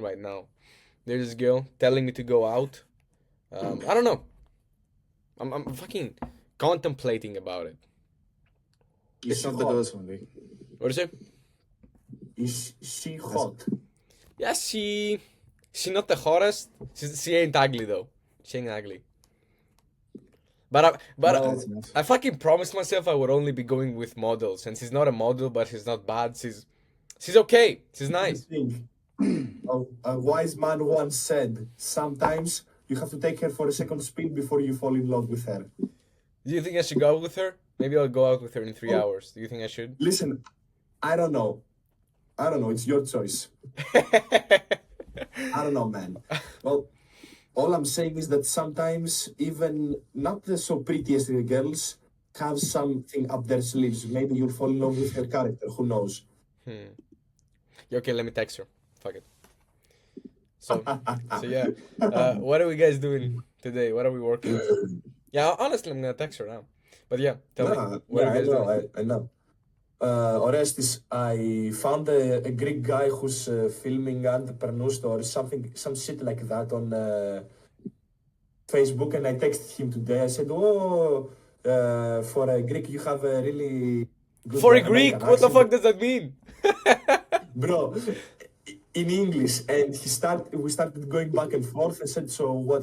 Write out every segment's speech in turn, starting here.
right now. There's this girl telling me to go out. I don't know. I'm fucking contemplating about it. It's not the girls only. What is it? Is she hot? Yeah, she's not the hottest. She ain't ugly though. She ain't ugly. But That's enough. I fucking promised myself I would only be going with models, and she's not a model, but she's not bad. She's okay. She's nice. A wise man once said, sometimes you have to take her for a second spin before you fall in love with her. Do you think I should go out with her? Maybe I'll go out with her in 3 hours. Do you think I should? Listen, I don't know. It's your choice. I don't know, man. Well, all I'm saying is that sometimes even not the so prettiest girls have something up their sleeves. Maybe you'll fall in love with her character. Who knows? Okay, let me text her. Fuck it. So yeah. What are we guys doing today? What are we working on? Yeah, honestly, I'm gonna text her now. But yeah, tell me. What are you guys doing? I know. Orestes, I found a Greek guy who's filming entrepreneur stories, some shit like that on Facebook, and I texted him today. I said, "Oh, for a Greek, you have a really good For a American Greek, what the accent." fuck does that mean? Bro, in English, and we started going back and forth. I said, "So why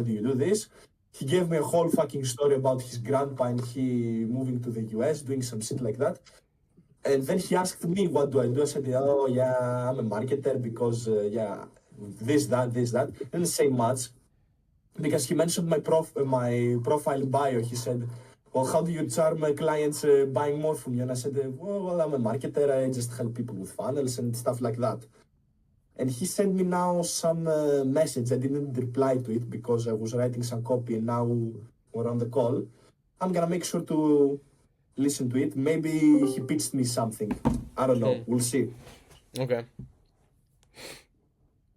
do you do this?" He gave me a whole fucking story about his grandpa and he moving to the US, doing some shit like that. And then he asked me, what do I do? I said, oh yeah, I'm a marketer because this, that. Didn't say much because he mentioned my profile bio. He said, well, how do you charm clients buying more from you? And I said, well, I'm a marketer. I just help people with funnels and stuff like that. And he sent me now some message. I didn't reply to it because I was writing some copy and now we're on the call. I'm gonna make sure to listen to it. Maybe he pitched me something. I don't know. We'll see. Okay.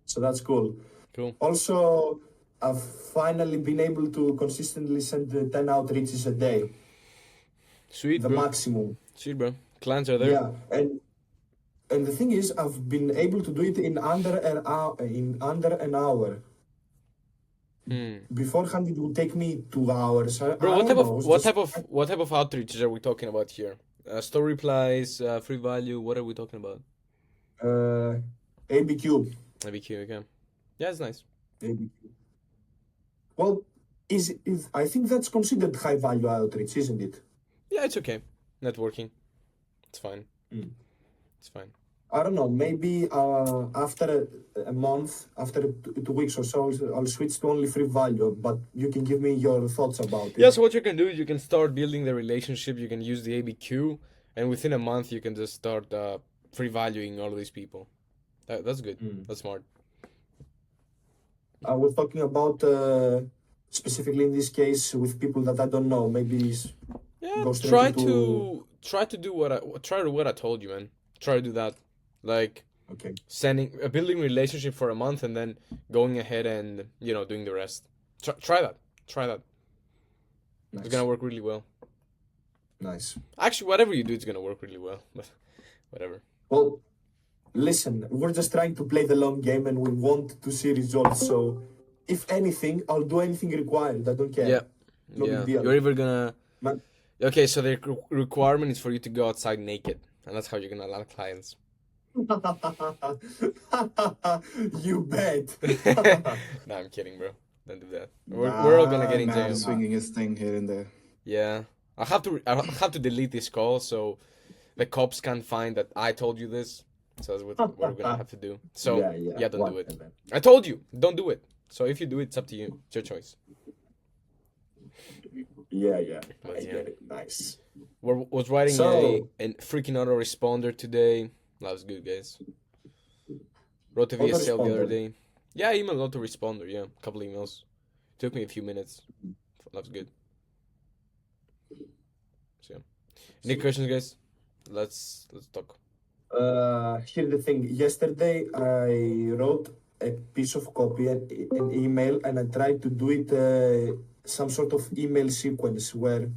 So that's cool. Cool. Also, I've finally been able to consistently send 10 outreaches a day. Sweet, The bro. maximum. Sweet, bro. Clients are there. Yeah, and the thing is, I've been able to do it in under an hour. Beforehand, it would take me 2 hours. Bro, what type of outreaches are we talking about here? Store replies, free value. What are we talking about? ABQ. ABQ, okay. Yeah, it's nice. ABQ. Well, I think that's considered high value outreach, isn't it? Yeah, it's okay. Networking. It's fine. It's fine. I don't know, maybe after a month, after 2 weeks or so, I'll switch to only free value, but you can give me your thoughts about it. Yeah, so what you can do is you can start building the relationship, you can use the ABQ, and within a month you can just start free valuing all these people. That's good. That's smart. I was talking about, specifically in this case, with people that I don't know, maybe Yeah, try to do what I told you, man. Try to do that. Like, okay, building relationship for a month and then going ahead and, doing the rest. Try that. Nice. It's gonna work really well. Nice. Actually, whatever you do, it's gonna work really well. But whatever. Well, listen, we're just trying to play the long game and we want to see results. So, if anything, I'll do anything required. I don't care. Yeah. No big deal. You're even gonna... Man. Okay, so the requirement is for you to go outside naked. And that's how you're gonna land clients. You bet. Nah, I'm kidding, bro. Don't do that. We're all gonna get in jail. Swinging his thing here and there. Yeah, I have to delete this call so the cops can't find that I told you this. So that's what we're gonna have to do. So yeah, don't do it. I told you, don't do it. So if you do it, it's up to you. It's your choice. Yeah. I get it. Nice. Was writing a freaking autoresponder today. That was good, guys. Wrote a VSL the other day. Yeah, email autoresponder. Yeah, a couple emails. Took me a few minutes. That was good. So yeah. Any questions, guys? Let's talk. Here's the thing. Yesterday, I wrote a piece of copy, an email, and I tried to do it some sort of email sequence where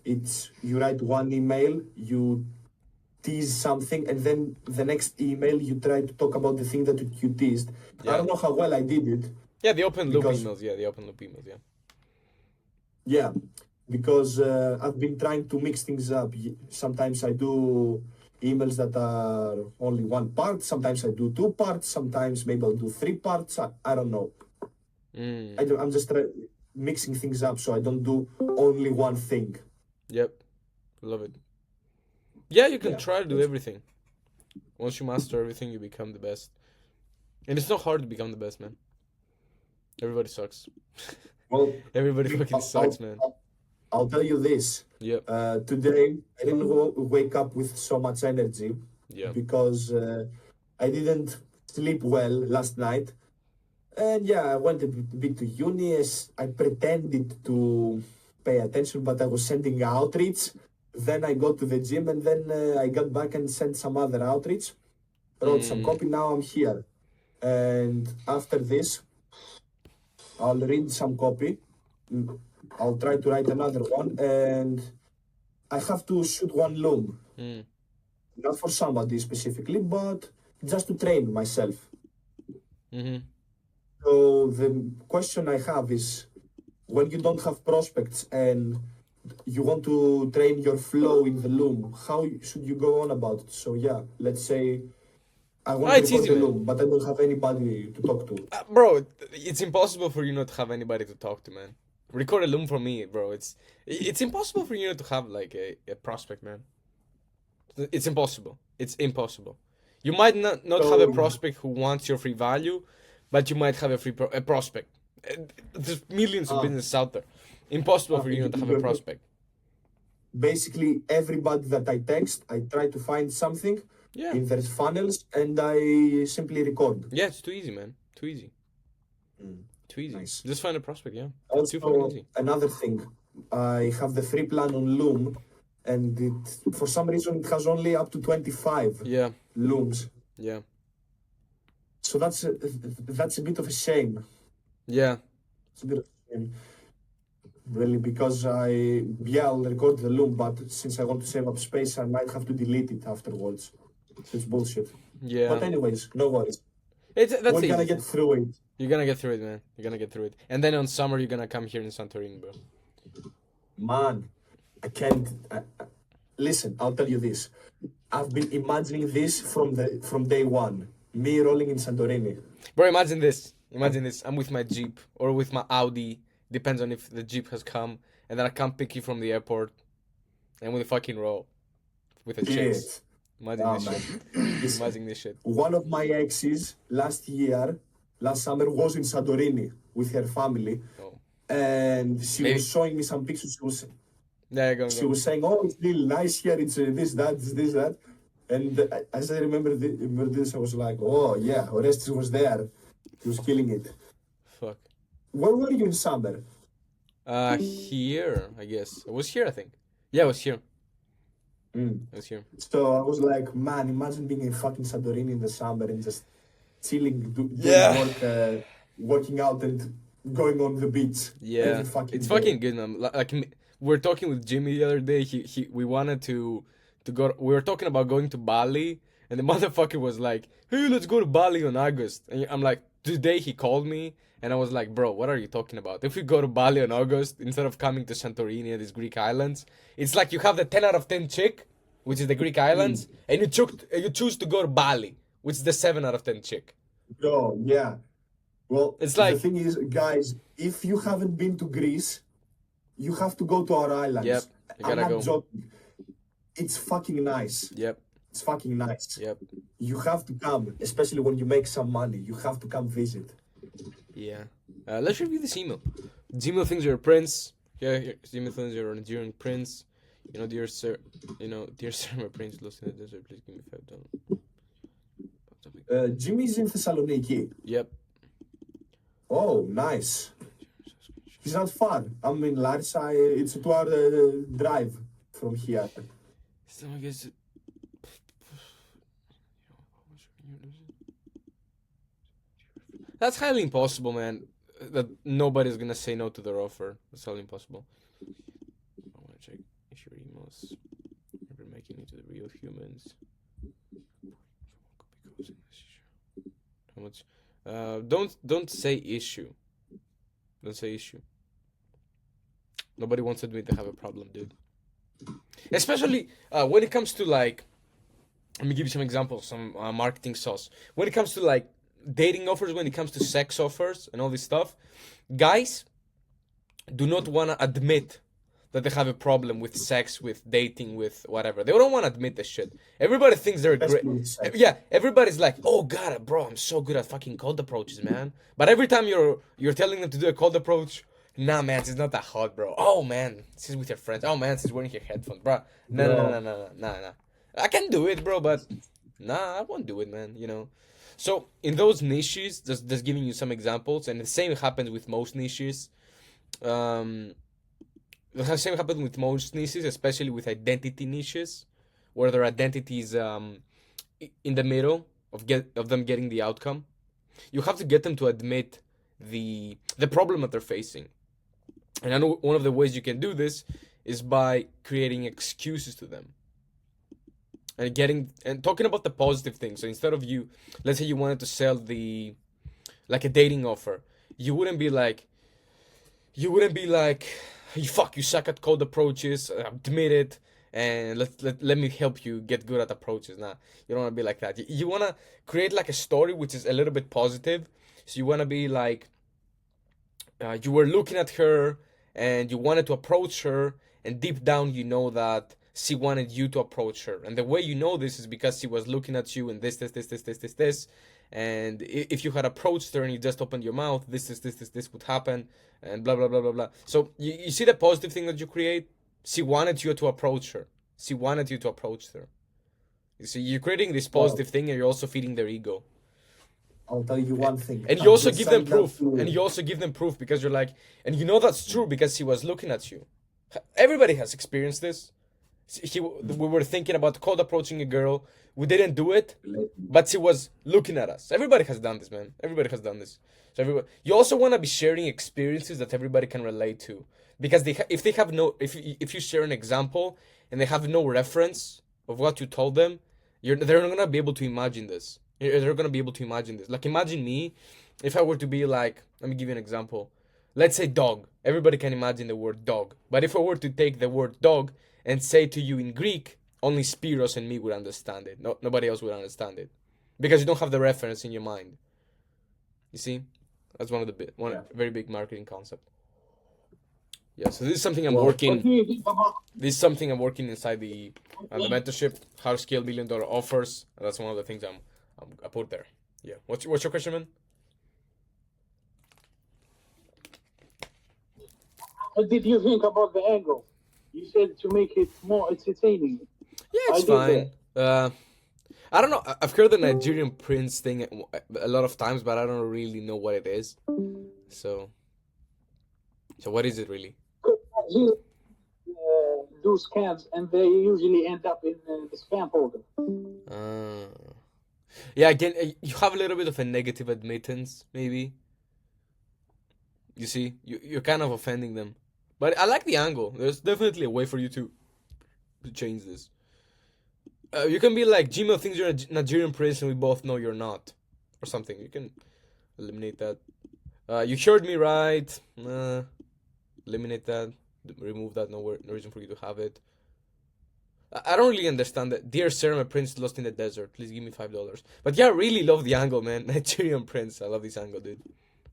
it's you write one email, you tease something, and then the next email you try to talk about the thing that you teased. Yeah. I don't know how well I did it. Yeah, the open loop because- emails. Yeah, the open loop emails. Yeah. Yeah, because I've been trying to mix things up. Sometimes I do emails that are only one part. Sometimes I do two parts. Sometimes maybe I'll do three parts. I don't know. I'm just mixing things up so I don't do only one thing. Yep. Love it. Yeah, you can Yeah. try to do everything. Once you master everything, you become the best. And it's not hard to become the best, man. Everybody sucks. Well, Everybody fucking sucks, man. I'll tell you this. Yep. Today, I didn't wake up with so much energy Yeah. because I didn't sleep well last night. And yeah, I went a bit to uni. I pretended to pay attention, but I was sending outreach. Then I got to the gym, and then I got back and sent some other outreach. Wrote some copy. Now I'm here. And after this, I'll read some copy. I'll try to write another one, and I have to shoot one loom. Not for somebody specifically, but just to train myself. So the question I have is, when you don't have prospects and you want to train your flow in the loom, how should you go on about it? So yeah, let's say I want to record the loom, but I don't have anybody to talk to. Bro, it's impossible for you not to have anybody to talk to, man. Record a loom for me, bro. It's impossible for you not to have like a prospect, man. It's impossible. It's impossible. You might not have a prospect who wants your free value, but you might have a prospect. There's millions of businesses out there. Impossible for you not to have a prospect. Basically, everybody that I text, I try to find something in their funnels, and I simply record. Yeah, it's too easy, man. Too easy. Too easy. Nice. Just find a prospect, yeah. Also, too fucking easy. Another thing, I have the free plan on Loom, and for some reason it has only up to 25 looms. Yeah. So that's a bit of a shame. Yeah. It's a bit of a shame. Really, because I'll record the loom, but since I want to save up space, I might have to delete it afterwards. So it's bullshit. Yeah. But anyways, no worries. We're gonna get through it. You're gonna get through it, man. You're gonna get through it. And then on summer, you're gonna come here in Santorini, bro. Man, I can't. Listen, I'll tell you this. I've been imagining this from day one. Me rolling in Santorini. Bro, imagine this. Imagine this. I'm with my Jeep or with my Audi. Depends on if the Jeep has come. And then I come pick you from the airport. And we fucking roll. With a chase. Imagine this shit. Imagine this shit. One of my exes last summer was in Santorini with her family. Oh. And she was showing me some pictures. She was saying, oh, it's really nice here. It's this, that. And as I remember this, I was like, oh, yeah, Orestes was there. He was killing it. Fuck. Where were you in summer? Here, I guess. I was here, I think. Yeah, I was here. I was here. So I was like, man, imagine being in fucking Santorini in the summer and just chilling, doing work, working out and going on the beach. Yeah, it's fucking good, man. Like we were talking with Jimmy the other day. We wanted to go. We were talking about going to Bali, and the motherfucker was like, "Hey, let's go to Bali on August." And I'm like, today he called me, and I was like, "Bro, what are you talking about? If we go to Bali on August instead of coming to Santorini and these Greek islands, it's like you have the 10 out of 10 chick, which is the Greek islands, and you choose to go to Bali, which is the 7 out of 10 chick." Oh, yeah. Well, it's like, the thing is, guys, if you haven't been to Greece, you have to go to our islands. Yep, you gotta I'm not go. joking. It's fucking nice. Yep. It's fucking nice. Yep. You have to come, especially when you make some money. You have to come visit. Yeah. Let's review this email. Gmail thinks you're a prince. Yeah, Gmail thinks you're an enduring prince. Dear sir, my prince lost in the desert. Please give me $5. Jimmy's in Thessaloniki. Yep. Oh, nice. He's not far. I'm in Larsa. It's a 2-hour drive from here. So I guess. That's highly impossible, man. That nobody's gonna say no to their offer. That's highly impossible. I want to check if your emails ever making it to the real humans. How much? Don't say issue. Don't say issue. Nobody wants to admit they have a problem, dude. Especially when it comes to like, let me give you some examples, some marketing sauce. When it comes to like dating offers, when it comes to sex offers and all this stuff, guys do not want to admit that they have a problem with sex, with dating, with whatever. They don't want to admit this shit. Everybody thinks they're great. Yeah, everybody's like, oh god, bro, I'm so good at fucking cold approaches, man. But every time you're telling them to do a cold approach, nah, man, it's not that hot, bro. Oh man, this is with your friends. Oh man, this is wearing your headphones, bro. Nah. I can do it, bro, but nah, I won't do it, man. You know. So in those niches, just giving you some examples, and the same happens with most niches. The same happens with most niches, especially with identity niches, where their identity is in the middle of them getting the outcome. You have to get them to admit the problem that they're facing. And I know one of the ways you can do this is by creating excuses to them. And talking about the positive things. So instead of let's say you wanted to sell like a dating offer, you wouldn't be like, hey, fuck, you suck at cold approaches, admit it, and let me help you get good at approaches. Nah, you don't want to be like that. You want to create like a story which is a little bit positive. So you want to be like, you were looking at her and you wanted to approach her, and deep down you know that she wanted you to approach her. And the way you know this is because she was looking at you and this. And if you had approached her and you just opened your mouth, this would happen, and blah, blah, blah, blah, blah. So you see the positive thing that you create? She wanted you to approach her. You see, you're creating this positive thing and you're also feeding their ego. I'll tell you one thing. And you also give them proof. Because you're like, and you know that's true because she was looking at you. Everybody has experienced this. We were thinking about cold approaching a girl. We didn't do it, but she was looking at us. Everybody has done this, man. Everybody has done this. So you also want to be sharing experiences that everybody can relate to, because if you share an example and they have no reference of what you told them, they're not gonna be able to imagine this. They're gonna be able to imagine this. Like, imagine me, if I were to be like, let me give you an example. Let's say dog. Everybody can imagine the word dog. But if I were to take the word dog and say to you in Greek, only Spiros and me would understand it. Nobody else would understand it, because you don't have the reference in your mind. You see, that's one very big marketing concept. Yeah, so this is something I'm working. This is something I'm working inside the mentorship, how to scale $1 million offers. And that's one of the things I put there. Yeah. What's your question, man? What did you think about the angle? You said to make it more entertaining. Yeah, it's fine. I don't know. I've heard the Nigerian prince thing a lot of times, but I don't really know what it is. So what is it really? Do scams, and they usually end up in the spam folder. Yeah, again, you have a little bit of a negative admittance, maybe. You see, you're kind of offending them. But I like the angle. There's definitely a way for you to change this. You can be like, Gmail thinks you're a Nigerian prince and we both know you're not. Or something. You can eliminate that. You heard me right. Eliminate that. Remove that. No reason for you to have it. I don't really understand that. Dear sir, my prince lost in the desert. Please give me $5. But yeah, I really love the angle, man. Nigerian prince. I love this angle, dude.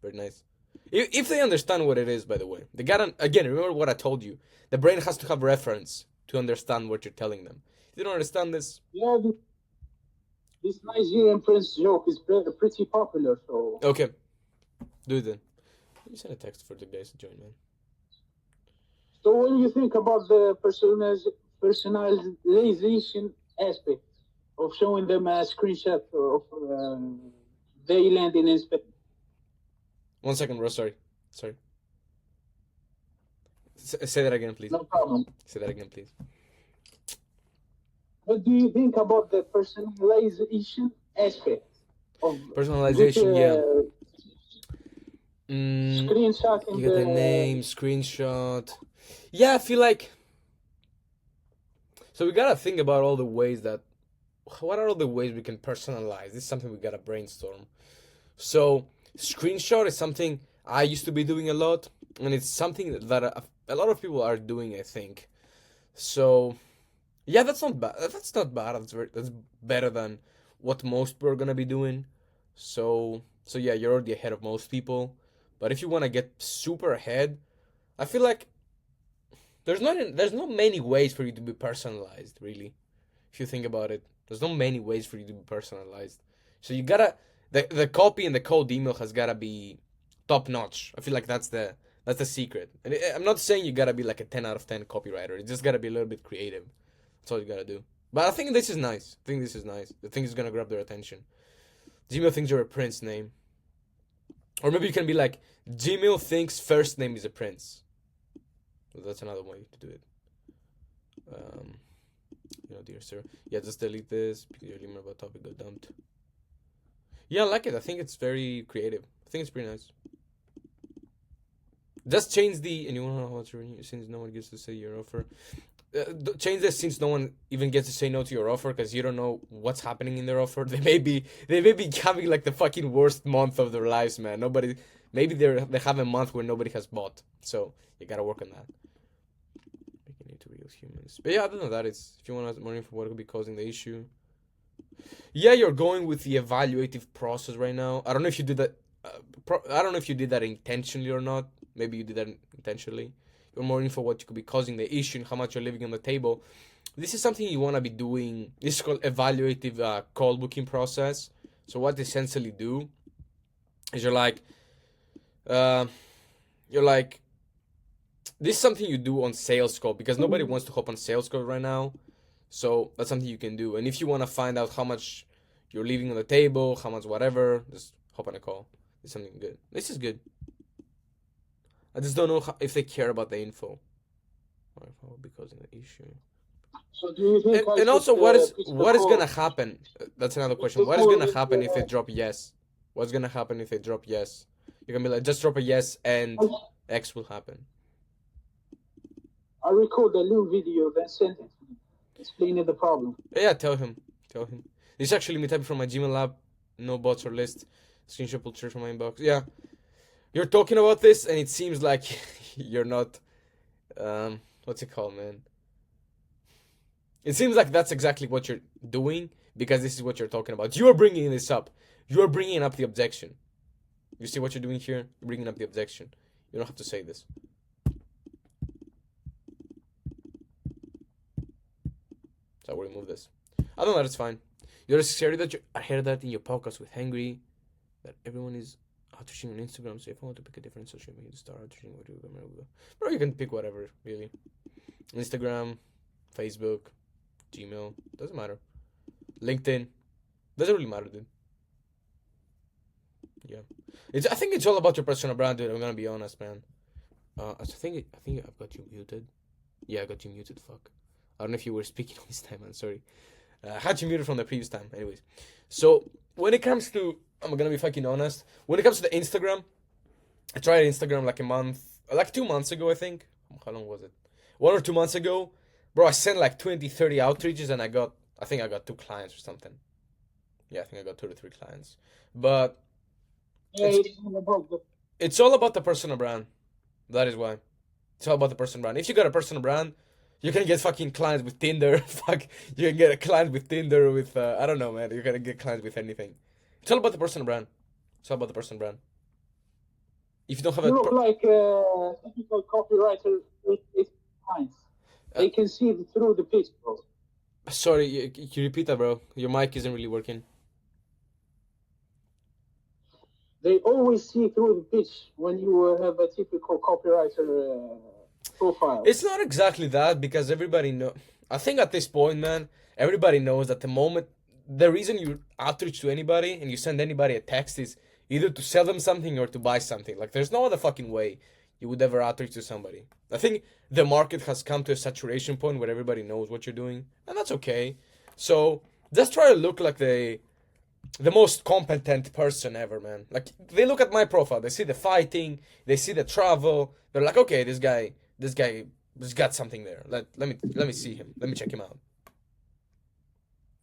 Very nice. If they understand what it is, by the way. They gotta, again, remember what I told you. The brain has to have reference to understand what you're telling them. If you don't understand this... Yeah, this Nigerian prince joke is pretty popular, so... Okay. Do it then. Let me send a text for the guys to join, man. So what do you think about the personalization aspect of showing them a screenshot of they landing in Spain? 1 second, bro. Sorry. Say that again, please. No problem. Say that again, please. What do you think about the personalization aspect of personalization? Screenshot. You get the name, screenshot. Yeah, I feel like So we gotta think about all the ways that, what are all the ways we can personalize? This is something we gotta brainstorm. So screenshot is something I used to be doing a lot, and it's something that a lot of people are doing, I think. So yeah, that's not bad. That's not bad. That's better than what most people are gonna be doing. So yeah, you're already ahead of most people. But if you wanna get super ahead, I feel like there's not many ways for you to be personalized, really. If you think about it, there's not many ways for you to be personalized. So you gotta the copy and the cold email has gotta be top notch. I feel like that's the secret. And I'm not saying you gotta be like a 10 out of 10 copywriter. You just gotta be a little bit creative. That's all you gotta do. But I think this is nice. I think this is nice. The thing is gonna grab their attention. Gmail thinks you're a prince name. Or maybe you can be like, Gmail thinks first name is a prince. That's another way to do it. Dear sir. Yeah, just delete this because your email about topic got dumped. Yeah, I like it. I think it's very creative. I think it's pretty nice. Just change the, and you want to know how to renew since no one gets to say your offer. Change this since no one even gets to say no to your offer because you don't know what's happening in their offer. They may be having like the fucking worst month of their lives, man. Maybe they have a month where nobody has bought. So you gotta work on that. You need to real humans. But yeah, other than that, it's if you want more info, what could be causing the issue. Yeah, you're going with the evaluative process right now. I don't know if you did that. I don't know if you did that intentionally or not. Maybe you did that intentionally. You're more info what could be causing the issue and how much you're leaving on the table. This is something you want to be doing. This is called evaluative call booking process. So what they essentially do is you're like, this is something you do on sales call because nobody wants to hop on sales call right now. So that's something you can do. And if you want to find out how much you're leaving on the table, how much whatever, just hop on a call. It's something good. This is good. I just don't know if they care about the info. Because of the issue. So do you think and also, what is gonna happen? That's another question. What is gonna happen if they drop yes? What's gonna happen if they drop yes? You can be like, just drop a yes and X will happen. I record a little video, then send it to me, explaining the problem. Yeah, tell him. This is actually me typing from my Gmail app. No bots or list. Screenshot pulled from my inbox. Yeah. You're talking about this and it seems like you're not what's it called, man? It seems like that's exactly what you're doing because this is what you're talking about. You are bringing this up. You are bringing up the objection. You see what you're doing here? You're bringing up the objection. You don't have to say this. So I will remove this. I don't know, that's fine. You're scared that I heard that in your podcast with Hangry that everyone is outreaching on Instagram. So if I want to pick a different social media to start outreaching, what do you go? Bro, you can pick whatever, really. Instagram, Facebook, Gmail, doesn't matter. LinkedIn, doesn't really matter, dude. Yeah, I think it's all about your personal brand, dude. I'm gonna be honest, man. I think I've got you muted. Yeah, I got you muted. Fuck. I don't know if you were speaking on this time, man. Sorry. I had you muted from the previous time. Anyways, so when it comes to, I'm gonna be fucking honest. When it comes to the Instagram, I tried Instagram like 2 months ago, I think. How long was it? 1 or 2 months ago. Bro, I sent like 20, 30 outreaches and I think I got 2 clients or something. Yeah, I think I got 2 to 3 clients. But it's all about the personal brand. That is why. It's all about the personal brand. If you got a personal brand, you can get fucking clients with Tinder. Fuck, you can get a client with Tinder with, I don't know, man. You're gonna get clients with anything. It's all about the personal brand. It's all about the personal brand. If you don't have you look like a typical copywriter with clients. They can see through the pitch, bro. Sorry, you repeat that, bro. Your mic isn't really working. They always see through the pitch when you have a typical copywriter profile. It's not exactly that because everybody know. I think at this point, man, everybody knows that the reason you outreach to anybody and you send anybody a text is either to sell them something or to buy something. Like, there's no other fucking way you would ever outreach to somebody. I think the market has come to a saturation point where everybody knows what you're doing, and that's okay. So just try to look like the most competent person ever, man. Like, they look at my profile, they see the fighting, they see the travel, they're like, okay, this guy There's got something there. Let me see him. Let me check him out.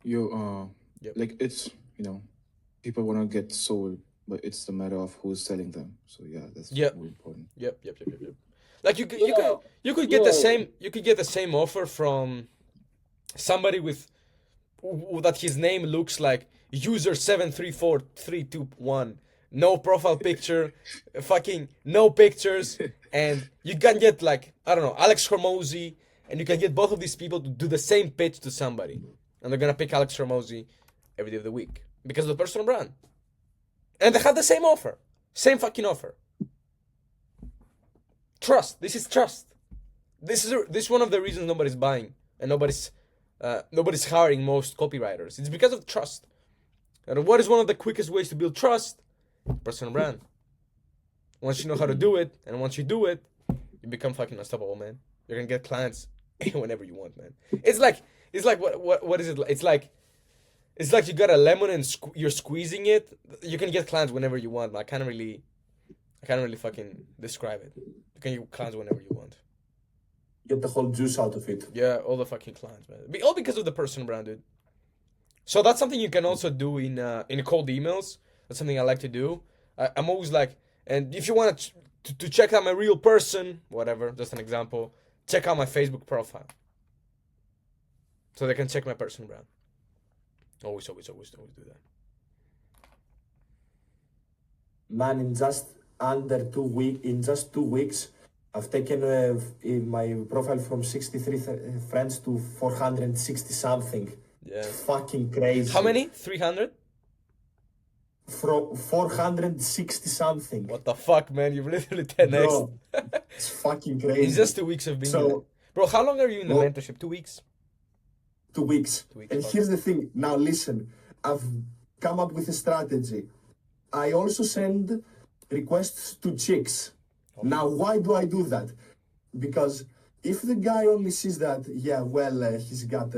Yep. Like it's people want to get sold, but it's the matter of who's selling them. So yeah, that's really important. Yep. Like you could get the same offer from somebody with that his name looks like user 734321, no profile picture, fucking no pictures, and you can get like, I don't know, Alex Hormozy, and you can get both of these people to do the same pitch to somebody, and they're gonna pick Alex Hormozy every day of the week because of the personal brand, and they have the same offer, same fucking offer. Trust. This is trust. This is one of the reasons nobody's buying and nobody's hiring most copywriters. It's because of trust. And what is one of the quickest ways to build trust? Personal brand. Once you know how to do it, and once you do it, you become fucking unstoppable, man. You're gonna get clients whenever you want, man. It's like what is it? It's like you got a lemon and you're squeezing it. You can get clients whenever you want. But I can't really fucking describe it. You can get clients whenever you want. Get the whole juice out of it. Yeah, all the fucking clients, man. All because of the personal brand, dude. So that's something you can also do in cold emails. That's something I like to do. I'm always like, and if you want to check out my real person, whatever, just an example, check out my Facebook profile. So they can check my personal brand. Always do that. Man, in just 2 weeks, I've taken in my profile from 63 friends to 460 something. Yeah. It's fucking crazy. How many? 300? From 460 something. What the fuck, man? You've literally 10x. Bro, it's fucking crazy. It's just 2 weeks of being in it. Bro, how long are you in the mentorship? 2 weeks? 2 weeks. 2 weeks. And here's the thing. Now listen, I've come up with a strategy. I also send requests to chicks. Okay. Now, why do I do that? Because if the guy only sees that, he's got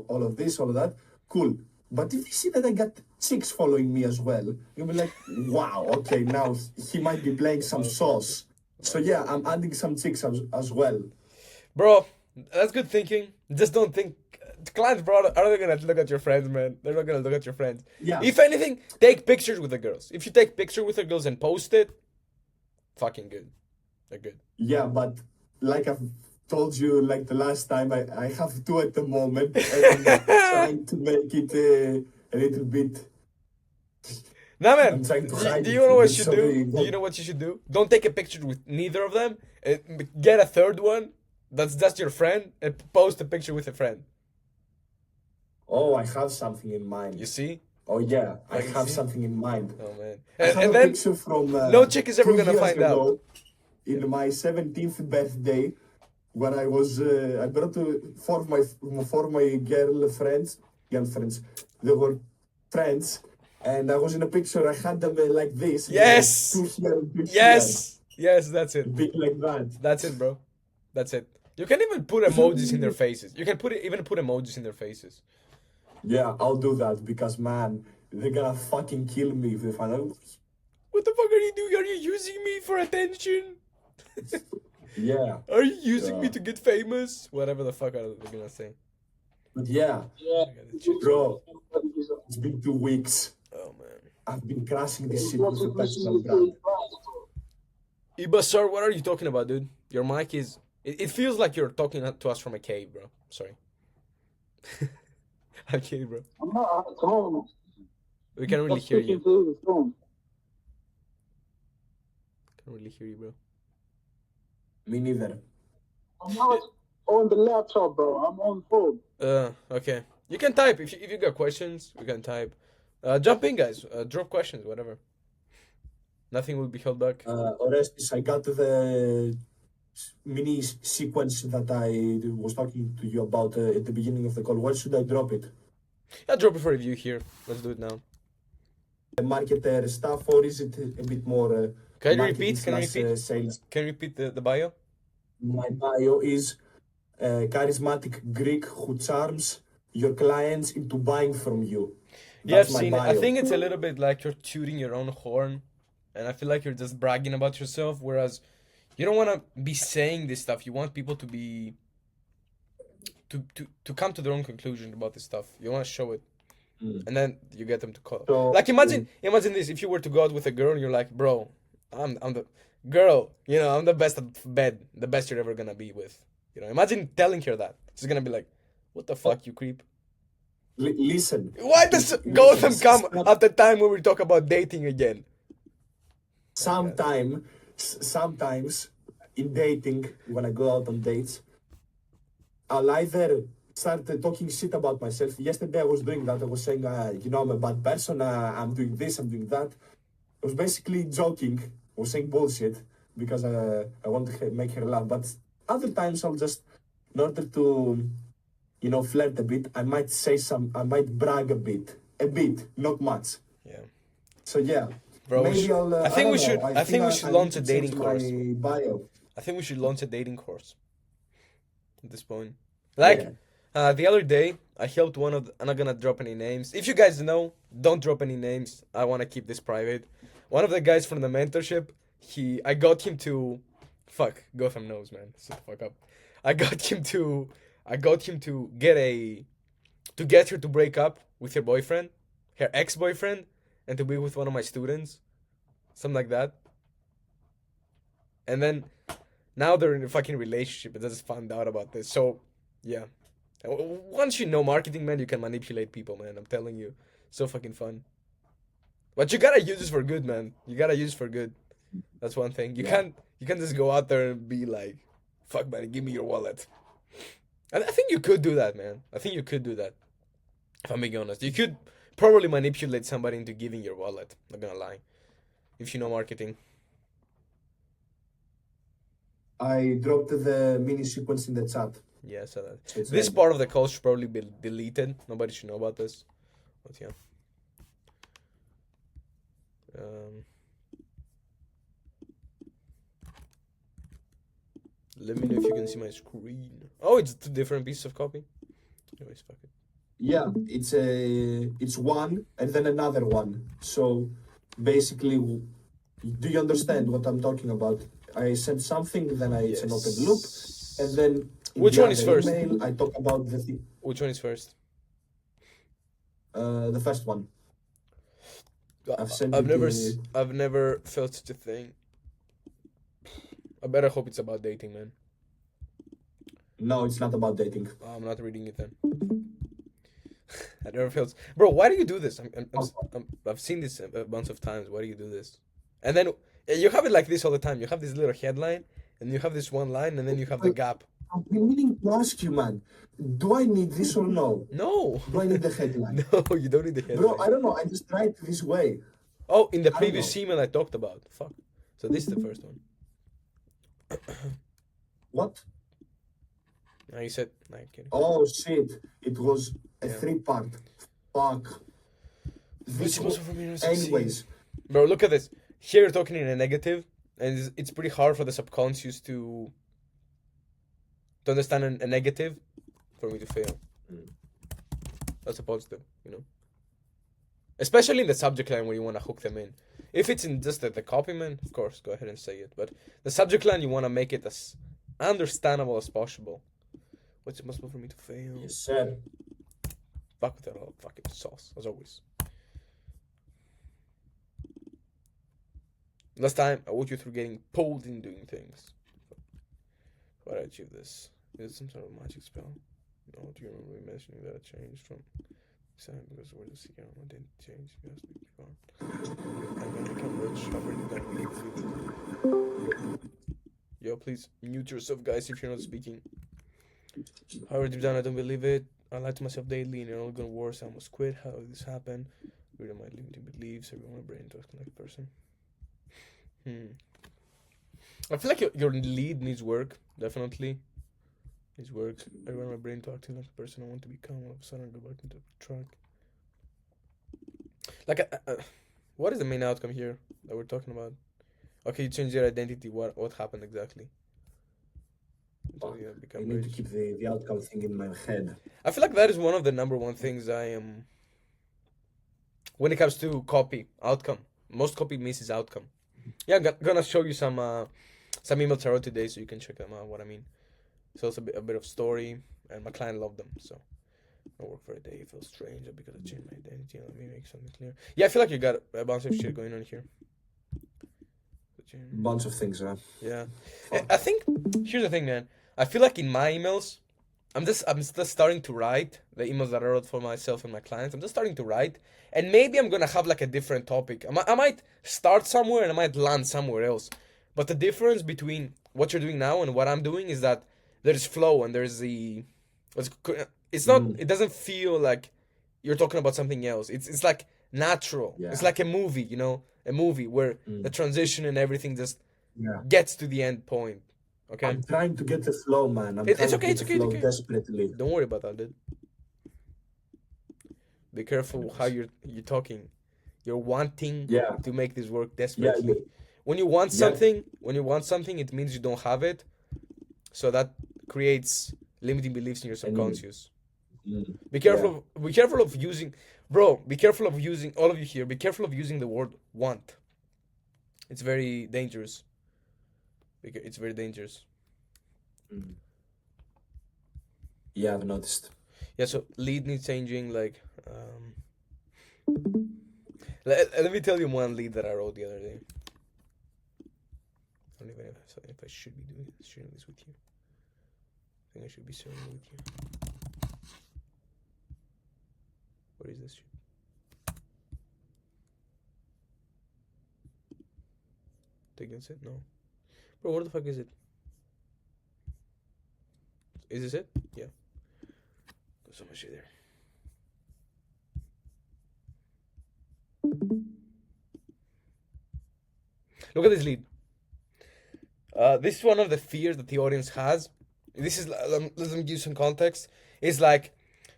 all of this, all of that, cool. But if you see that I got chicks following me as well, you'll be like, wow, okay, now he might be playing some sauce. So yeah, I'm adding some chicks as well. Bro, that's good thinking. Just don't think. Clients, bro, are they gonna look at your friends, man? They're not gonna look at your friends. Yeah. If anything, take pictures with the girls. If you take picture with the girls and post it, fucking good. They're good. Yeah, but like I've told you, like the last time, I have two at the moment, and I'm trying to make it a little bit. Nah, man. I'm trying to hide Do you know what you should so do? Do you know what you should do? Don't take a picture with neither of them. Get a third one. That's your friend, and post a picture with a friend. Oh, I have something in mind. You see? Oh yeah, I have something in mind. Oh man! And then picture from no chick is ever gonna find out. In my 17th birthday, when I was I brought four of my girlfriends. They were friends, and I was in a picture. I had them like this. Yes. Two here, two yes. Here. Yes, that's it. Big like that. That's it, bro. That's it. You can even put emojis in their faces. You can even put emojis in their faces. Yeah, I'll do that because man, they're gonna fucking kill me if they find out. What the fuck are you doing? Are you using me for attention? Yeah. Are you using me to get famous? Whatever the fuck are they gonna say. But yeah, bro, it's been 2 weeks. Oh man. I've been crashing this shit with the personal brand. Iba, sir, what are you talking about, dude? Your mic is... It feels like you're talking to us from a cave, bro. Sorry. I'm kidding, bro. I'm not at home. We can't really hear you. Through the phone. Can't really hear you, bro. Me neither. I'm not on the laptop, bro. I'm on phone. Okay. You can type. If you got questions, you can type. Jump in, guys. Drop questions, whatever. Nothing will be held back. Orestes, I got the mini sequence that I was talking to you about at the beginning of the call. Where should I drop it? I'll drop it for review here. Let's do it now. The marketer stuff, or is it a bit more? Can you repeat? Sales? Can you repeat the bio? My bio is charismatic Greek who charms your clients into buying from you. Yeah, I've That's my seen it. I bio. think it's a little bit like you're tooting your own horn, and I feel like you're just bragging about yourself, whereas You don't want to be saying this stuff. You want people to be to come to their own conclusion about this stuff. You want to show it, and then you get them to call. So, Like imagine this: if you were to go out with a girl and you're like, bro, I'm the girl. You know, I'm the best at bed, the best you're ever gonna be with. You know, imagine telling her that. She's gonna be like, what the fuck, you creep. Listen. Why does Gotham come at the time when we talk about dating again? Sometimes in dating, when I go out on dates, I'll either start talking shit about myself. Yesterday I was doing that. I was saying, I'm a bad person. I'm doing this, I'm doing that. I was basically joking. I was saying bullshit because I want to make her laugh. But other times I'll just, in order to, flirt a bit, I might brag a bit, not much. Yeah. So yeah. Bro, maybe I think we should. I think we should launch a dating course. Bio. I think we should launch a dating course. At this point, like the other day, I helped one of. I'm not gonna drop any names. If you guys know, don't drop any names. I want to keep this private. One of the guys from the mentorship, I got him to, fuck, Gotham knows, man. Shut the fuck up. I got him to get her to break up with her boyfriend, her ex-boyfriend, and to be with one of my students, something like that. And then now they're in a fucking relationship. And I just found out about this. So yeah, once you know marketing, man, you can manipulate people, man. I'm telling you, so fucking fun. But you gotta use this for good, man. You gotta use it for good. That's one thing. You can't just go out there and be like, fuck, man, give me your wallet. And I think you could do that, man. I think you could do that. If I'm being honest, you could probably manipulate somebody into giving your wallet. Not gonna lie, if you know marketing. I dropped the mini sequence in the chat. Yeah, I saw that. So this part of the call should probably be deleted. Nobody should know about this. But yeah. Let me know if you can see my screen. Oh, it's 2 different pieces of copy. Anyways, fuck it. Yeah, it's one and then another one. So basically, do you understand what I'm talking about? I send something, then it's an open loop, and then which one is first? Email, I talk about the thing. Which one is first? The first one. I've never felt such a thing. I better hope it's about dating, man. No, it's not about dating. Oh, I'm not reading it then. I never felt. Bro, why do you do this? I've seen this a bunch of times. Why do you do this? And then you have it like this all the time. You have this little headline, and you have this one line, and then you have the gap. I've been meaning to ask you, man. Do I need this or no? No. Do I need the headline? No, you don't need the headline. Bro, I don't know. I just tried this way. Oh, in the previous email I talked about. Fuck. So this is the first one. What? No, you said... No, I'm kidding. Oh, shit. It was a 3-part. Fuck. Anyways. Bro, look at this. Here you're talking in a negative, and it's pretty hard for the subconscious to understand a negative for me to fail. That's a positive, you know? Especially in the subject line where you want to hook them in. If it's in just the copy, man, of course, go ahead and say it. But the subject line, you want to make it as understandable as possible. What's impossible for me to fail? Yes, sir. Fuck with that whole fucking sauce, as always. Last time, I walked you through getting pulled in doing things. How did I achieve this? Is it some sort of magic spell? No, do you remember me mentioning that I changed from... because the word is secret, I didn't change because I'm gonna become rich. I've already done it. Yo, please mute yourself, guys, if you're not speaking. However deep down, I don't believe it. I lie to myself daily, and you're all gonna worse. I almost quit. How did this happen? Reading my limiting beliefs. Everyone, my brain talks like a person. I feel like your lead needs work. Definitely needs work. Everyone, my brain talks like a person I want to become. All of a sudden, I go back into the track. Like, what is the main outcome here that we're talking about? Okay, you change your identity. What happened exactly? I need to keep the outcome thing in my head. I feel like that is one of the number one things I am. When it comes to copy, outcome. Most copy misses outcome. Yeah, I'm gonna show you some some emails I wrote today, so you can check them out. What I mean. So it's a bit of story, and my client loved them. So I work for a day. It feels strange because I changed my identity. Let me make something clear. Yeah, I feel like you got a bunch of shit going on here. Bunch of things, yeah. I think here's the thing, man. I feel like in my emails, I'm just starting to write the emails that I wrote for myself and my clients. I'm just starting to write, and maybe I'm gonna have like a different topic. I might start somewhere and I might land somewhere else. But the difference between what you're doing now and what I'm doing is that there's flow and there's it's not. It doesn't feel like you're talking about something else. It's like natural. Yeah. It's like a movie, you know, a movie where the transition and everything just gets to the end point. Okay. I'm trying to get the flow, man. It's okay. It's okay. Desperately. Don't worry about that, dude. Be careful how you're talking. You're wanting to make this work desperately. Yeah. When you want something, it means you don't have it. So that creates limiting beliefs in your subconscious. Be careful. Be careful of using, bro. Be careful of using, all of you here. Be careful of using the word want. It's very dangerous. It's very dangerous. Yeah, I've noticed. Yeah, so lead needs changing. Like, let me tell you one lead that I wrote the other day. I don't even know if I should be sharing this with you. I think I should be sharing it with you. Where is this shit? Against it? No. Bro, what the fuck is it? Is this it? Yeah. There's so much shit there. Look at this lead. This is one of the fears that the audience has. This is, let me give you some context. It's like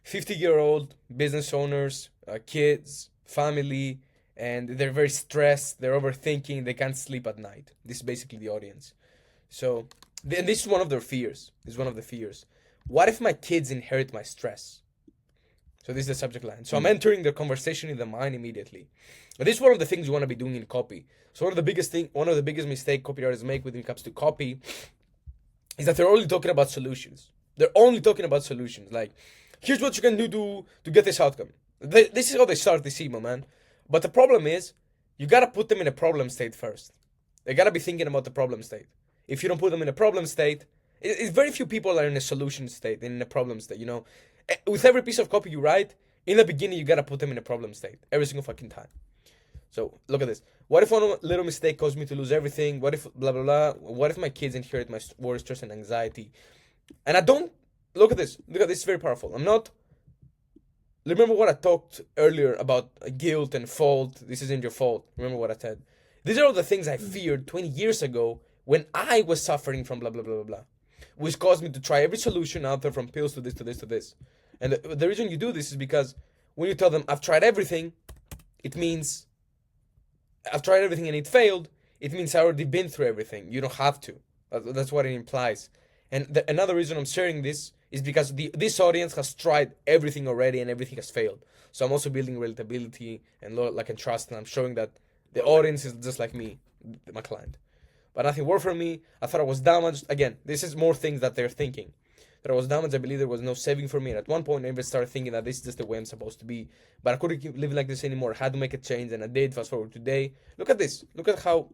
50-year-old business owners, kids, family, and they're very stressed, they're overthinking, they can't sleep at night. This is basically the audience. So, and this is one of their fears. This is one of the fears. What if my kids inherit my stress? So this is the subject line. So I'm entering the conversation in the mind immediately. And this is one of the things you want to be doing in copy. So one of the biggest mistakes copywriters make when it comes to copy is that they're only talking about solutions. They're only talking about solutions. Like, here's what you can do to get this outcome. This is how they start this email, man. But the problem is, you gotta put them in a problem state first. They gotta be thinking about the problem state. If you don't put them in a problem state, it's very few people are in a solution state, in a problem state, you know. With every piece of copy you write, in the beginning, you gotta put them in a problem state. Every single fucking time. So, look at this. What if one little mistake caused me to lose everything? What if blah, blah, blah? What if my kids inherit my worry, stress, and anxiety? And I don't, look at this. Look at this, it's very powerful. Remember what I talked earlier about guilt and fault. This isn't your fault. Remember what I said. These are all the things I feared 20 years ago when I was suffering from blah, blah, blah, blah, blah. Which caused me to try every solution out there, from pills to this, to this, to this. And the reason you do this is because when you tell them, I've tried everything, it means I've tried everything and it failed. It means I've already been through everything. You don't have to. That's what it implies. And another reason I'm sharing this is because this audience has tried everything already and everything has failed. So I'm also building relatability and trust, and I'm showing that the audience is just like me, my client. But nothing worked for me. I thought I was damaged. Again, this is more things that they're thinking. That I was damaged. I believe there was no saving for me. And at one point, I even started thinking that this is just the way I'm supposed to be. But I couldn't keep living like this anymore. I had to make a change, and I did. Fast forward today. Look at this. Look at how,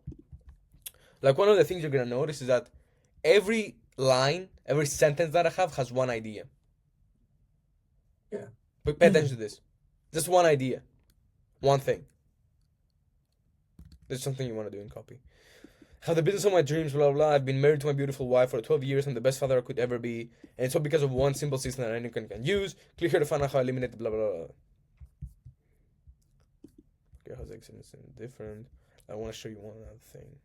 one of the things you're going to notice is that every line, every sentence that I have has one idea. Yeah. But pay attention to this. Just one idea. One thing. There's something you want to do in copy. Have the business of my dreams, blah, blah, blah. I've been married to my beautiful wife for 12 years. I'm the best father I could ever be. And it's all because of one simple system that anyone can use. Click here to find out how I eliminate blah, blah, blah. Okay, how's excellence different? I want to show you one other thing.